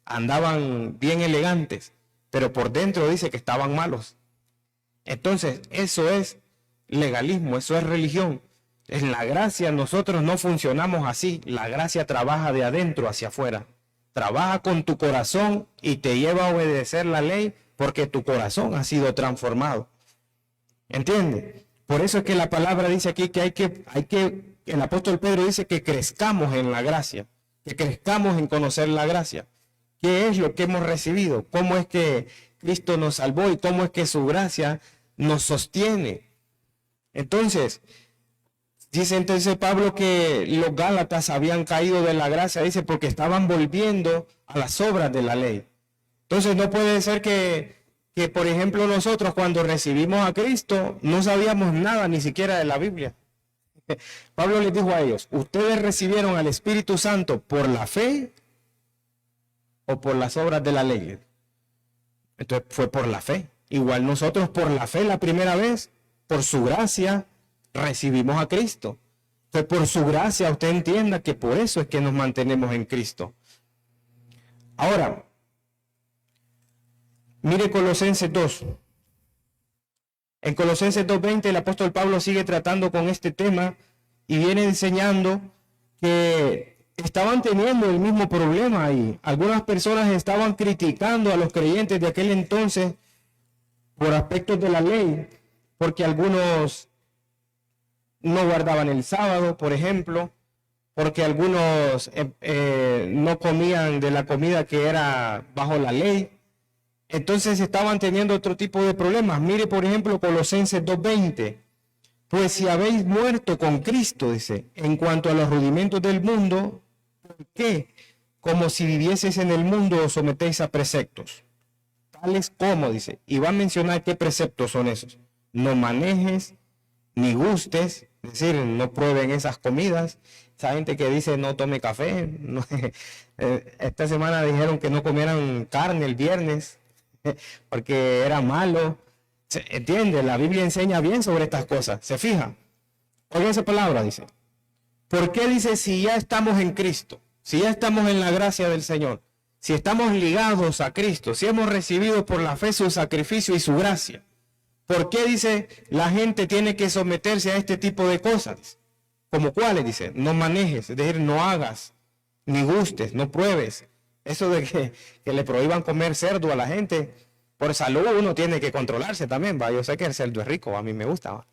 Andaban bien elegantes, pero por dentro dice que estaban malos. Entonces, eso es legalismo, eso es religión. En la gracia nosotros no funcionamos así. La gracia trabaja de adentro hacia afuera. Trabaja con tu corazón y te lleva a obedecer la ley porque tu corazón ha sido transformado. ¿Entiende? Por eso es que la palabra dice aquí que el apóstol Pedro dice que crezcamos en la gracia, que crezcamos en conocer la gracia. ¿Qué es lo que hemos recibido? ¿Cómo es que Cristo nos salvó y cómo es que su gracia nos sostiene? Entonces, dice Pablo que los gálatas habían caído de la gracia, dice, porque estaban volviendo a las obras de la ley. Entonces no puede ser que por ejemplo, nosotros cuando recibimos a Cristo no sabíamos nada ni siquiera de la Biblia. Pablo les dijo a ellos, ¿ustedes recibieron al Espíritu Santo por la fe o por las obras de la ley? Entonces fue por la fe. Igual nosotros por la fe la primera vez, por su gracia, recibimos a Cristo. Entonces por su gracia usted entienda que por eso es que nos mantenemos en Cristo. Ahora, mire Colosenses 2. En Colosenses 2:20 el apóstol Pablo sigue tratando con este tema y viene enseñando que estaban teniendo el mismo problema ahí. Algunas personas estaban criticando a los creyentes de aquel entonces por aspectos de la ley, porque algunos no guardaban el sábado, por ejemplo, porque algunos no comían de la comida que era bajo la ley. Entonces estaban teniendo otro tipo de problemas. Mire, por ejemplo, Colosenses 2:20. Pues si habéis muerto con Cristo, dice, en cuanto a los rudimentos del mundo, ¿por qué? Como si vivieseis en el mundo os sometéis a preceptos. Tales como, dice, y va a mencionar qué preceptos son esos. No manejes, ni gustes, es decir, no prueben esas comidas. Esa gente que dice no tome café. No, esta semana dijeron que no comieran carne el viernes porque era malo. ¿Se entiende? La Biblia enseña bien sobre estas cosas. ¿Se fija? Oiga esa palabra, dice. ¿Por qué dice si ya estamos en Cristo? Si ya estamos en la gracia del Señor. Si estamos ligados a Cristo. Si hemos recibido por la fe su sacrificio y su gracia. ¿Por qué dice la gente tiene que someterse a este tipo de cosas? ¿Como cuáles? Dice, no manejes, es decir, no hagas, ni gustes, no pruebes. Eso de que le prohíban comer cerdo a la gente, por salud uno tiene que controlarse también, va. Yo sé que el cerdo es rico, a mí me gusta, va.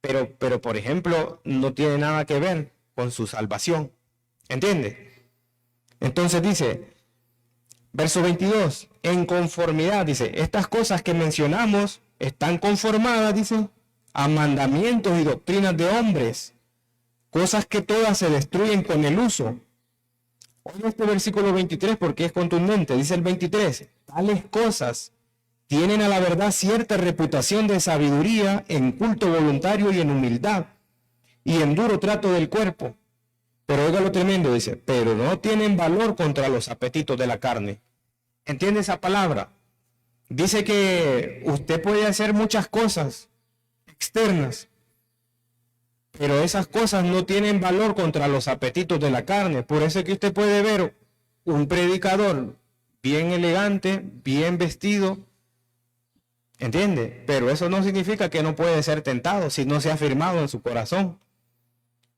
Pero por ejemplo, no tiene nada que ver con su salvación. ¿Entiende? Entonces dice, verso 22, en conformidad, dice, estas cosas que mencionamos están conformadas, dice, a mandamientos y doctrinas de hombres, cosas que todas se destruyen con el uso. Oye este versículo 23 porque es contundente. Dice el 23, tales cosas tienen a la verdad cierta reputación de sabiduría en culto voluntario y en humildad y en duro trato del cuerpo. Pero oiga lo tremendo, dice, pero no tienen valor contra los apetitos de la carne. ¿Entiende esa palabra? Dice que usted puede hacer muchas cosas externas, pero esas cosas no tienen valor contra los apetitos de la carne. Por eso es que usted puede ver un predicador bien elegante, bien vestido, ¿entiende? Pero eso no significa que no puede ser tentado si no se ha firmado en su corazón.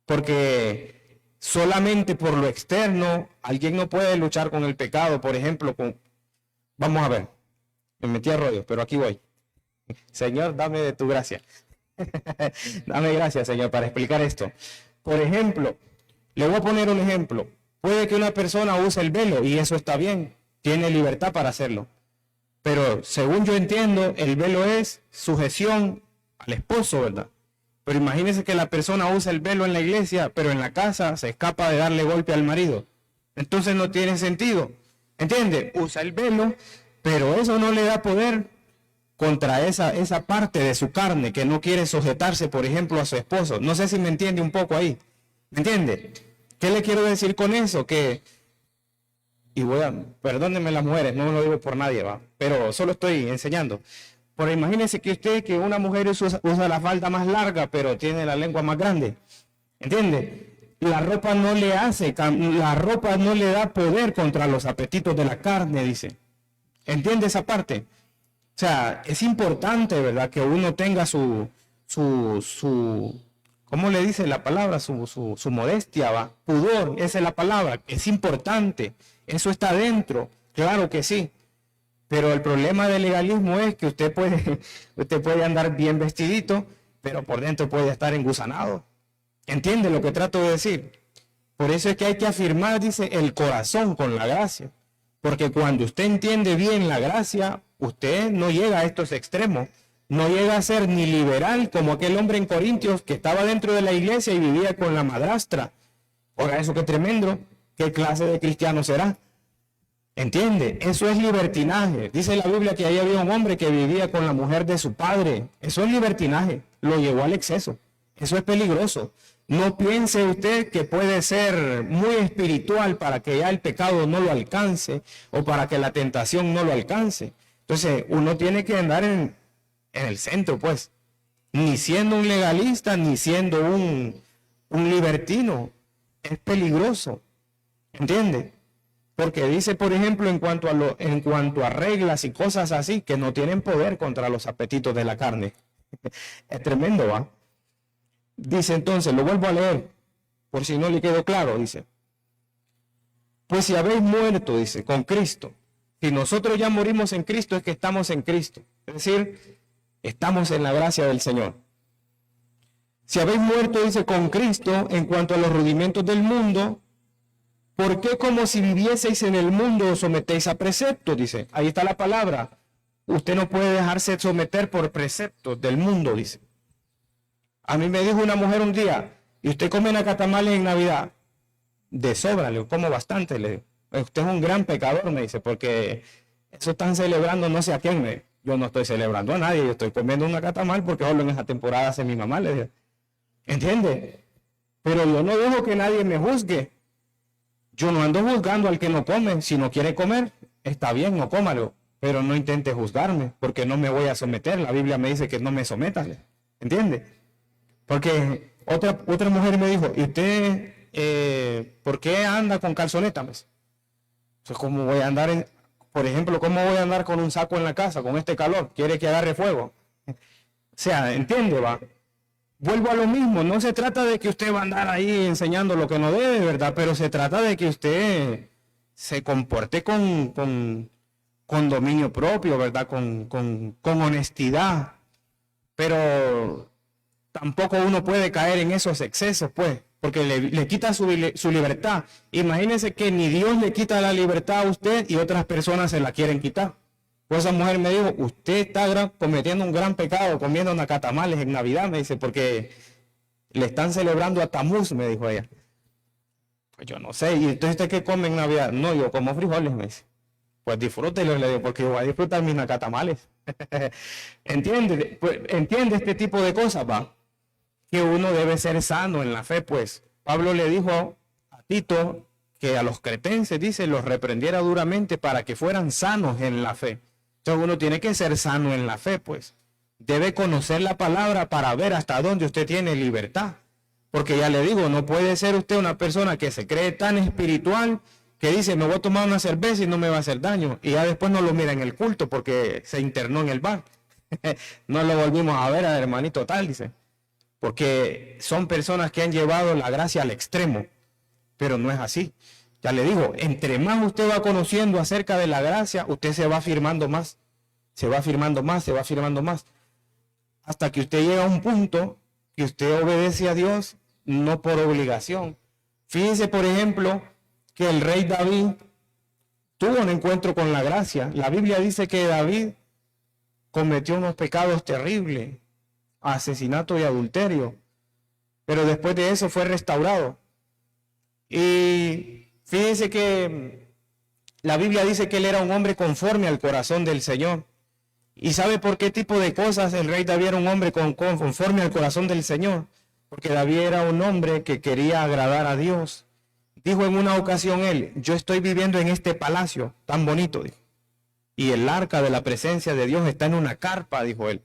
Porque solamente por lo externo, alguien no puede luchar con el pecado. Por ejemplo, vamos a ver, me metí a rollo, pero aquí voy. Señor, dame de tu gracia. Dame gracias, Señor, para explicar esto. Por ejemplo, le voy a poner un ejemplo. Puede que una persona use el velo y eso está bien, tiene libertad para hacerlo. Pero según yo entiendo, el velo es sujeción al esposo, ¿verdad? Pero imagínese que la persona usa el velo en la iglesia, pero en la casa se escapa de darle golpe al marido. Entonces no tiene sentido. ¿Entiende? Usa el velo, pero eso no le da poder contra esa parte de su carne que no quiere sujetarse, por ejemplo, a su esposo. No sé si me entiende un poco ahí. ¿Me entiende? ¿Qué le quiero decir con eso? Perdónenme las mujeres, no lo digo por nadie, ¿va? Pero solo estoy enseñando. Pero imagínense que una mujer usa la falda más larga, pero tiene la lengua más grande. ¿Entiende? La ropa no le da poder contra los apetitos de la carne, dice. ¿Entiende esa parte? O sea, es importante, ¿verdad? Que uno tenga ¿cómo le dice la palabra? Su modestia, ¿va? Pudor, esa es la palabra. Es importante. Eso está dentro. Claro que sí. Pero el problema del legalismo es que usted puede andar bien vestidito, pero por dentro puede estar engusanado. ¿Entiende lo que trato de decir? Por eso es que hay que afirmar, dice, el corazón con la gracia. Porque cuando usted entiende bien la gracia, usted no llega a estos extremos. No llega a ser ni liberal como aquel hombre en Corintios que estaba dentro de la iglesia y vivía con la madrastra. Oiga, eso qué tremendo. ¿Qué clase de cristiano será? ¿Entiende? Eso es libertinaje. Dice la Biblia que ahí había un hombre que vivía con la mujer de su padre. Eso es libertinaje. Lo llevó al exceso. Eso es peligroso. No piense usted que puede ser muy espiritual para que ya el pecado no lo alcance o para que la tentación no lo alcance. Entonces, uno tiene que andar en el centro, pues. Ni siendo un legalista, ni siendo un libertino. Es peligroso. ¿Entiende? Porque dice, por ejemplo, en cuanto a reglas y cosas así, que no tienen poder contra los apetitos de la carne. Es tremendo, ¿va? Dice entonces, lo vuelvo a leer, por si no le quedó claro, dice. Pues si habéis muerto, dice, con Cristo. Si nosotros ya morimos en Cristo, es que estamos en Cristo. Es decir, estamos en la gracia del Señor. Si habéis muerto, dice, con Cristo, en cuanto a los rudimentos del mundo, ¿por qué como si vivieseis en el mundo os sometéis a preceptos? Dice, ahí está la palabra. Usted no puede dejarse someter por preceptos del mundo, dice. A mí me dijo una mujer un día, ¿y usted come nacatamales en Navidad? De sobra, le digo, como bastante, le digo. Usted es un gran pecador, me dice, porque eso están celebrando no sé a quién. Yo no estoy celebrando a nadie, yo estoy comiendo un nacatamal porque solo en esa temporada hace mi mamá, le digo. ¿Entiende? Pero yo no dejo que nadie me juzgue. Yo no ando juzgando al que no come. Si no quiere comer, está bien, no cómalo. Pero no intente juzgarme, porque no me voy a someter. La Biblia me dice que no me someta. ¿Entiende? Porque otra mujer me dijo, ¿y usted por qué anda con calzonetas? Entonces, ¿cómo voy a andar, por ejemplo, cómo voy a andar con un saco en la casa con este calor? ¿Quiere que agarre fuego? O sea, ¿entiende, va? Vuelvo a lo mismo, no se trata de que usted va a andar ahí enseñando lo que no debe, ¿verdad? Pero se trata de que usted se comporte con dominio propio, ¿verdad? Con honestidad. Pero tampoco uno puede caer en esos excesos, pues, porque le quita su libertad. Imagínense que ni Dios le quita la libertad a usted y otras personas se la quieren quitar. Pues esa mujer me dijo, usted está cometiendo un gran pecado comiendo nacatamales en Navidad, me dice, porque le están celebrando a Tamuz, me dijo ella. Pues yo no sé, ¿y entonces usted qué come en Navidad? No, yo como frijoles, me dice. Pues disfrútelo, le digo, porque yo voy a disfrutar mis nacatamales. ¿Entiende? Pues, ¿entiende este tipo de cosas, va? Que uno debe ser sano en la fe, pues. Pablo le dijo Tito que a los cretenses, dice, los reprendiera duramente para que fueran sanos en la fe. Entonces uno tiene que ser sano en la fe, pues. Debe conocer la palabra para ver hasta dónde usted tiene libertad. Porque ya le digo, no puede ser usted una persona que se cree tan espiritual que dice, me voy a tomar una cerveza y no me va a hacer daño. Y ya después no lo mira en el culto porque se internó en el bar. No lo volvimos a ver al hermanito tal, dice. Porque son personas que han llevado la gracia al extremo. Pero no es así. Ya le digo, entre más usted va conociendo acerca de la gracia, usted se va afirmando más. Se va afirmando más, se va afirmando más. Hasta que usted llega a un punto que usted obedece a Dios, no por obligación. Fíjense, por ejemplo, que el rey David tuvo un encuentro con la gracia. La Biblia dice que David cometió unos pecados terribles, asesinato y adulterio, pero después de eso fue restaurado. Y fíjense que la Biblia dice que él era un hombre conforme al corazón del Señor. ¿Y sabe por qué tipo de cosas el rey David era un hombre conforme al corazón del Señor? Porque David era un hombre que quería agradar a Dios. Dijo en una ocasión él, yo estoy viviendo en este palacio tan bonito, dijo, y el arca de la presencia de Dios está en una carpa, dijo él.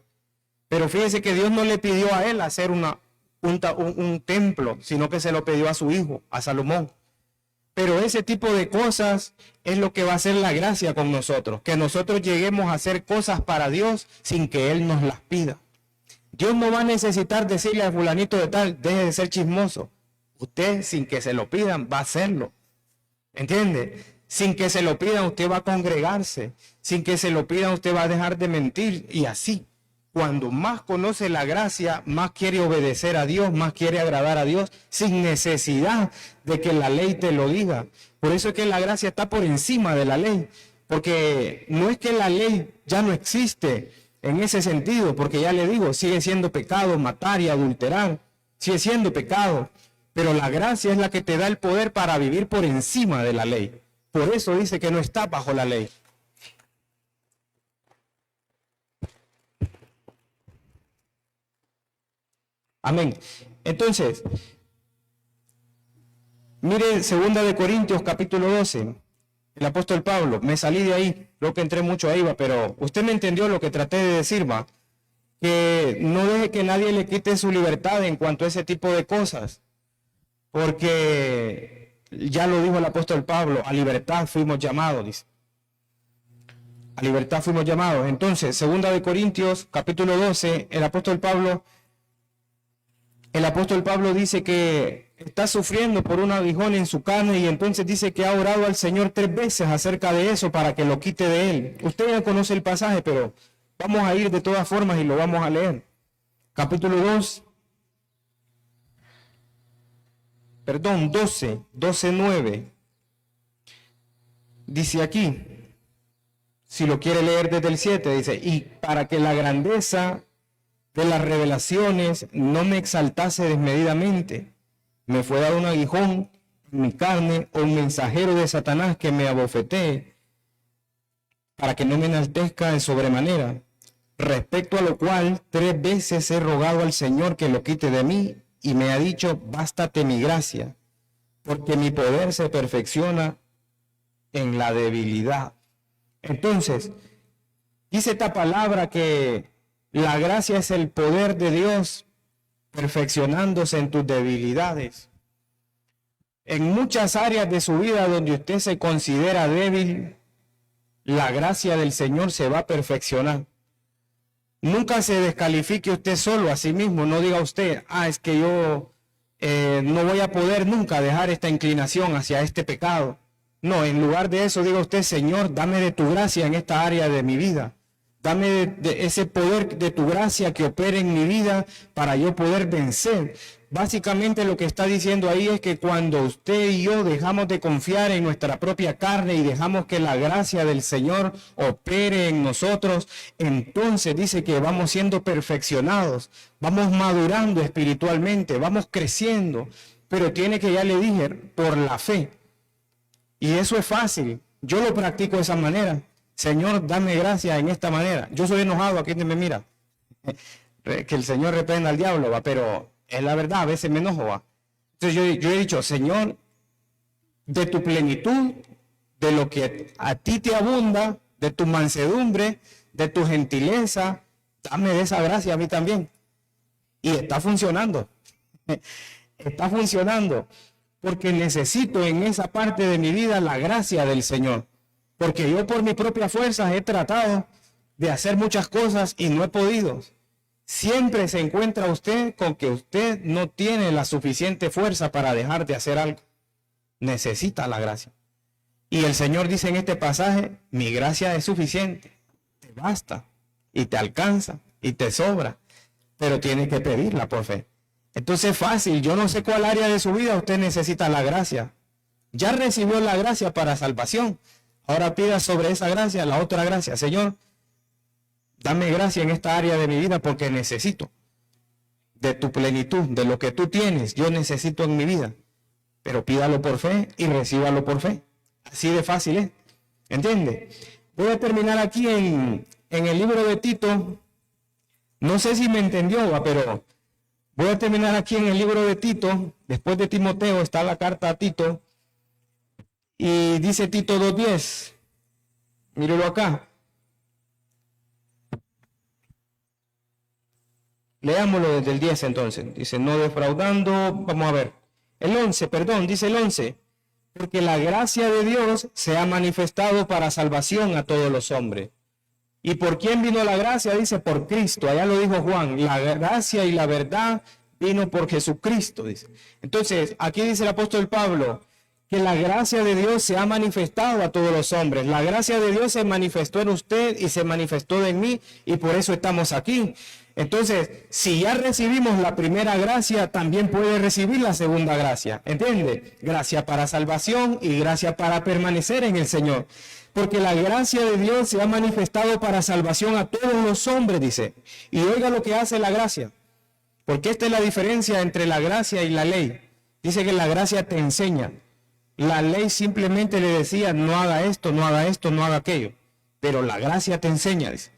Pero fíjese que Dios no le pidió a él hacer un templo, sino que se lo pidió a su hijo, a Salomón. Pero ese tipo de cosas es lo que va a hacer la gracia con nosotros, que nosotros lleguemos a hacer cosas para Dios sin que Él nos las pida. Dios no va a necesitar decirle a fulanito de tal, deje de ser chismoso. Usted, sin que se lo pidan, va a hacerlo. ¿Entiende? Sin que se lo pidan, usted va a congregarse. Sin que se lo pidan, usted va a dejar de mentir. Y así, cuando más conoce la gracia, más quiere obedecer a Dios, más quiere agradar a Dios, sin necesidad de que la ley te lo diga. Por eso es que la gracia está por encima de la ley. Porque no es que la ley ya no existe en ese sentido, porque ya le digo, sigue siendo pecado matar y adulterar, sigue siendo pecado. Pero la gracia es la que te da el poder para vivir por encima de la ley. Por eso dice que no está bajo la ley. Amén. Entonces, mire 2 Corintios capítulo 12. El apóstol Pablo, me salí de ahí, creo que entré mucho ahí, pero usted me entendió lo que traté de decir, va. Que no deje que nadie le quite su libertad en cuanto a ese tipo de cosas. Porque ya lo dijo el apóstol Pablo, a libertad fuimos llamados, dice. A libertad fuimos llamados. Entonces, 2 Corintios, capítulo 12, el apóstol Pablo dice que está sufriendo por un aguijón en su carne y entonces dice que ha orado al Señor 3 veces acerca de eso para que lo quite de él. Usted ya conoce el pasaje, pero vamos a ir de todas formas y lo vamos a leer. Capítulo 12:9. Dice aquí, si lo quiere leer desde el 7, dice, y para que la grandeza de las revelaciones no me exaltase desmedidamente, me fue dado un aguijón en mi carne o un mensajero de Satanás que me abofetee, para que no me enaltezca en sobremanera, respecto a lo cual 3 veces he rogado al Señor que lo quite de mí, y me ha dicho, bástate mi gracia, porque mi poder se perfecciona en la debilidad. Entonces, dice esta palabra que la gracia es el poder de Dios perfeccionándose en tus debilidades. En muchas áreas de su vida donde usted se considera débil, la gracia del Señor se va a perfeccionar. Nunca se descalifique usted solo a sí mismo, no diga usted, es que yo no voy a poder nunca dejar esta inclinación hacia este pecado. No, en lugar de eso diga usted, Señor, dame de tu gracia en esta área de mi vida. Dame de ese poder de tu gracia que opere en mi vida para yo poder vencer. Básicamente lo que está diciendo ahí es que cuando usted y yo dejamos de confiar en nuestra propia carne y dejamos que la gracia del Señor opere en nosotros, entonces dice que vamos siendo perfeccionados, vamos madurando espiritualmente, vamos creciendo, pero tiene que, ya le dije, por la fe. Y eso es fácil, yo lo practico de esa manera. Señor, dame gracia en esta manera. Yo soy enojado, aquí me mira. Que el Señor reprenda al diablo, va, pero es la verdad, a veces me enojo, va. Entonces yo he dicho, Señor, de tu plenitud, de lo que a ti te abunda, de tu mansedumbre, de tu gentileza. Dame de esa gracia a mí también. Y está funcionando. Está funcionando. Porque necesito en esa parte de mi vida la gracia del Señor. Porque yo por mis propias fuerzas he tratado de hacer muchas cosas y no he podido. Siempre se encuentra usted con que usted no tiene la suficiente fuerza para dejar de hacer algo. Necesita la gracia. Y el Señor dice en este pasaje, mi gracia es suficiente, te basta y te alcanza y te sobra, pero tiene que pedirla por fe. Entonces es fácil, yo no sé cuál área de su vida usted necesita la gracia. Ya recibió la gracia para salvación, ahora pida sobre esa gracia la otra gracia. Señor, dame gracia en esta área de mi vida porque necesito de tu plenitud, de lo que tú tienes, yo necesito en mi vida. Pero pídalo por fe y recíbalo por fe. Así de fácil es. ¿Entiende? Voy a terminar aquí en el libro de Tito. No sé si me entendió, pero voy a terminar aquí en el libro de Tito. Después de Timoteo está la carta a Tito. Y dice Tito 2:10. Mírelo acá. Leámoslo desde el 10 entonces. Dice, no defraudando. Vamos a ver. El 11, perdón, dice el 11. Porque la gracia de Dios se ha manifestado para salvación a todos los hombres. ¿Y por quién vino la gracia? Dice, por Cristo. Allá lo dijo Juan. La gracia y la verdad vino por Jesucristo, dice. Entonces, aquí dice el apóstol Pablo, que la gracia de Dios se ha manifestado a todos los hombres. La gracia de Dios se manifestó en usted y se manifestó en mí, y por eso estamos aquí. Entonces, si ya recibimos la primera gracia, también puede recibir la segunda gracia. ¿Entiende? Gracia para salvación y gracia para permanecer en el Señor. Porque la gracia de Dios se ha manifestado para salvación a todos los hombres, dice. Y oiga lo que hace la gracia. Porque esta es la diferencia entre la gracia y la ley. Dice que la gracia te enseña. La ley simplemente le decía, no haga esto, no haga esto, no haga aquello. Pero la gracia te enseña, dice.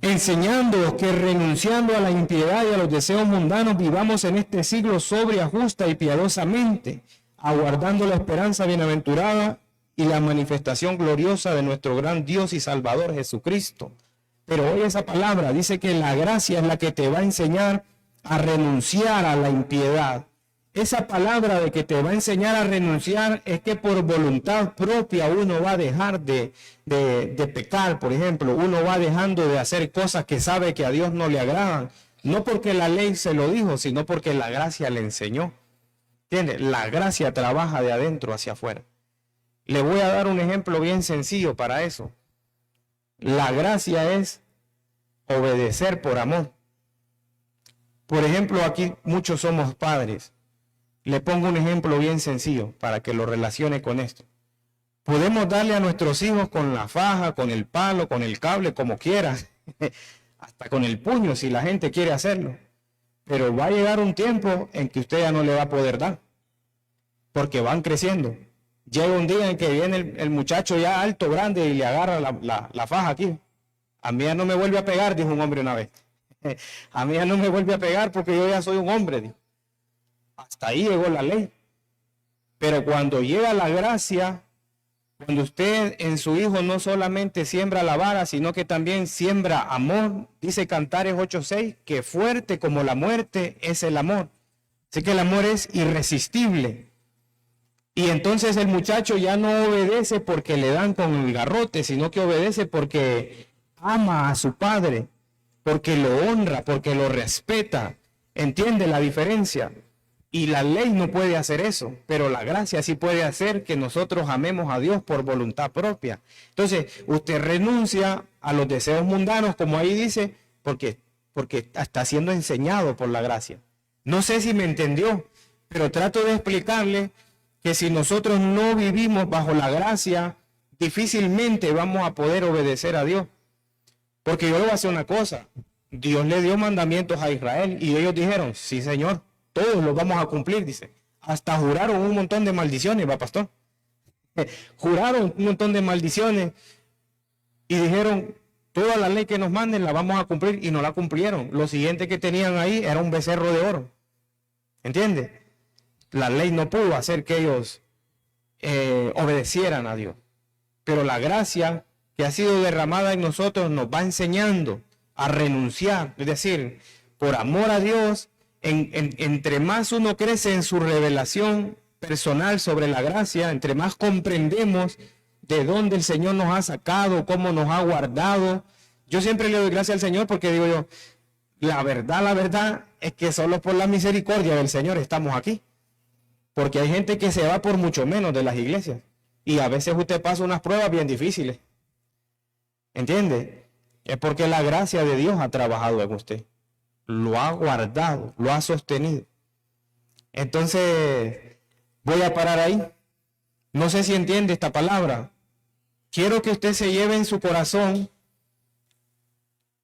Enseñándoos que renunciando a la impiedad y a los deseos mundanos vivamos en este siglo sobria, justa y piadosamente, aguardando la esperanza bienaventurada y la manifestación gloriosa de nuestro gran Dios y Salvador Jesucristo. Pero hoy esa palabra dice que la gracia es la que te va a enseñar a renunciar a la impiedad. Esa palabra de que te va a enseñar a renunciar es que por voluntad propia uno va a dejar de pecar, por ejemplo. Uno va dejando de hacer cosas que sabe que a Dios no le agradan. No porque la ley se lo dijo, sino porque la gracia le enseñó. ¿Entiende? La gracia trabaja de adentro hacia afuera. Le voy a dar un ejemplo bien sencillo para eso. La gracia es obedecer por amor. Por ejemplo, aquí muchos somos padres. Le pongo un ejemplo bien sencillo para que lo relacione con esto. Podemos darle a nuestros hijos con la faja, con el palo, con el cable, como quiera, hasta con el puño si la gente quiere hacerlo. Pero va a llegar un tiempo en que usted ya no le va a poder dar, porque van creciendo. Llega un día en que viene el muchacho ya alto, grande, y le agarra la faja aquí. A mí ya no me vuelve a pegar, dijo un hombre una vez. A mí ya no me vuelve a pegar porque yo ya soy un hombre, dijo. Hasta ahí llegó la ley. Pero cuando llega la gracia, cuando usted en su hijo no solamente siembra la vara, sino que también siembra amor, dice Cantares 8:6, que fuerte como la muerte es el amor. Así que el amor es irresistible. Y entonces el muchacho ya no obedece porque le dan con el garrote, sino que obedece porque ama a su padre, porque lo honra, porque lo respeta. ¿Entiende la diferencia? Y la ley no puede hacer eso, pero la gracia sí puede hacer que nosotros amemos a Dios por voluntad propia. Entonces, usted renuncia a los deseos mundanos, como ahí dice, porque está siendo enseñado por la gracia. No sé si me entendió, pero trato de explicarle que si nosotros no vivimos bajo la gracia, difícilmente vamos a poder obedecer a Dios. Porque yo le voy a hacer una cosa, Dios le dio mandamientos a Israel y ellos dijeron, sí Señor, todos los vamos a cumplir, dice. Hasta juraron un montón de maldiciones, va pastor. Juraron un montón de maldiciones y dijeron, toda la ley que nos manden la vamos a cumplir, y no la cumplieron. Lo siguiente que tenían ahí era un becerro de oro. ¿Entiende? La ley no pudo hacer que ellos obedecieran a Dios. Pero la gracia que ha sido derramada en nosotros nos va enseñando a renunciar. Es decir, por amor a Dios, entre más uno crece en su revelación personal sobre la gracia, entre más comprendemos de dónde el Señor nos ha sacado, cómo nos ha guardado. Yo siempre le doy gracias al Señor porque digo yo, la verdad es que solo por la misericordia del Señor estamos aquí. Porque hay gente que se va por mucho menos de las iglesias. Y a veces usted pasa unas pruebas bien difíciles. ¿Entiende? Es porque la gracia de Dios ha trabajado en usted. Lo ha guardado, lo ha sostenido. Entonces, voy a parar ahí. No sé si entiende esta palabra. Quiero que usted se lleve en su corazón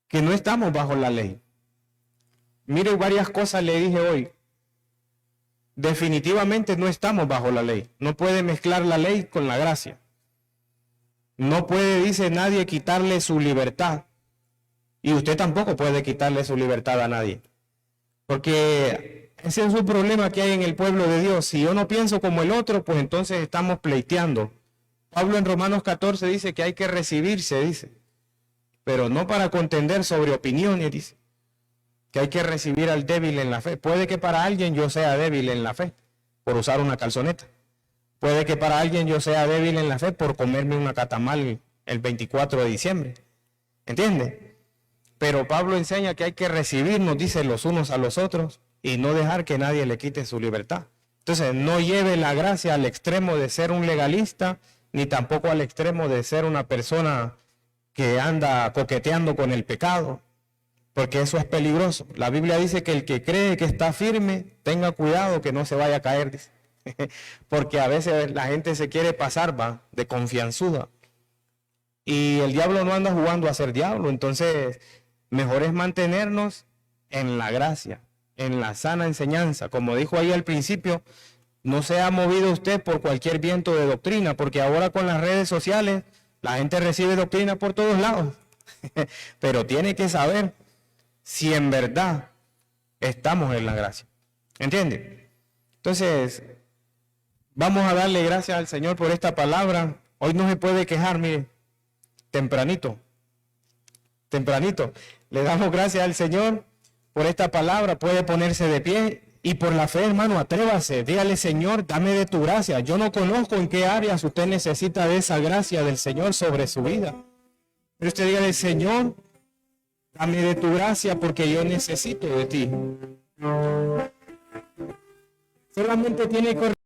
que no estamos bajo la ley. Mire, varias cosas le dije hoy. Definitivamente no estamos bajo la ley. No puede mezclar la ley con la gracia. No puede, dice nadie, quitarle su libertad. Y usted tampoco puede quitarle su libertad a nadie. Porque ese es un problema que hay en el pueblo de Dios. Si yo no pienso como el otro, pues entonces estamos pleiteando. Pablo en Romanos 14 dice que hay que recibirse, dice. Pero no para contender sobre opiniones, dice. Que hay que recibir al débil en la fe. Puede que para alguien yo sea débil en la fe por usar una calzoneta. Puede que para alguien yo sea débil en la fe por comerme una catamal el 24 de diciembre. ¿Entiende? Pero Pablo enseña que hay que recibirnos, dice, los unos a los otros y no dejar que nadie le quite su libertad. Entonces, no lleve la gracia al extremo de ser un legalista, ni tampoco al extremo de ser una persona que anda coqueteando con el pecado. Porque eso es peligroso. La Biblia dice que el que cree que está firme, tenga cuidado que no se vaya a caer, dice. Porque a veces la gente se quiere pasar, va, de confianzuda. Y el diablo no anda jugando a ser diablo. Entonces, mejor es mantenernos en la gracia, en la sana enseñanza. Como dijo ahí al principio, no sea movido usted por cualquier viento de doctrina, porque ahora con las redes sociales, la gente recibe doctrina por todos lados. Pero tiene que saber si en verdad estamos en la gracia. ¿Entiende? Entonces, vamos a darle gracias al Señor por esta palabra. Hoy no se puede quejar, mire, tempranito. Le damos gracias al Señor por esta palabra. Puede ponerse de pie y por la fe, hermano, atrévase. Dígale, Señor, dame de tu gracia. Yo no conozco en qué áreas usted necesita de esa gracia del Señor sobre su vida. Pero usted dígale, Señor, dame de tu gracia porque yo necesito de ti. Solamente tiene que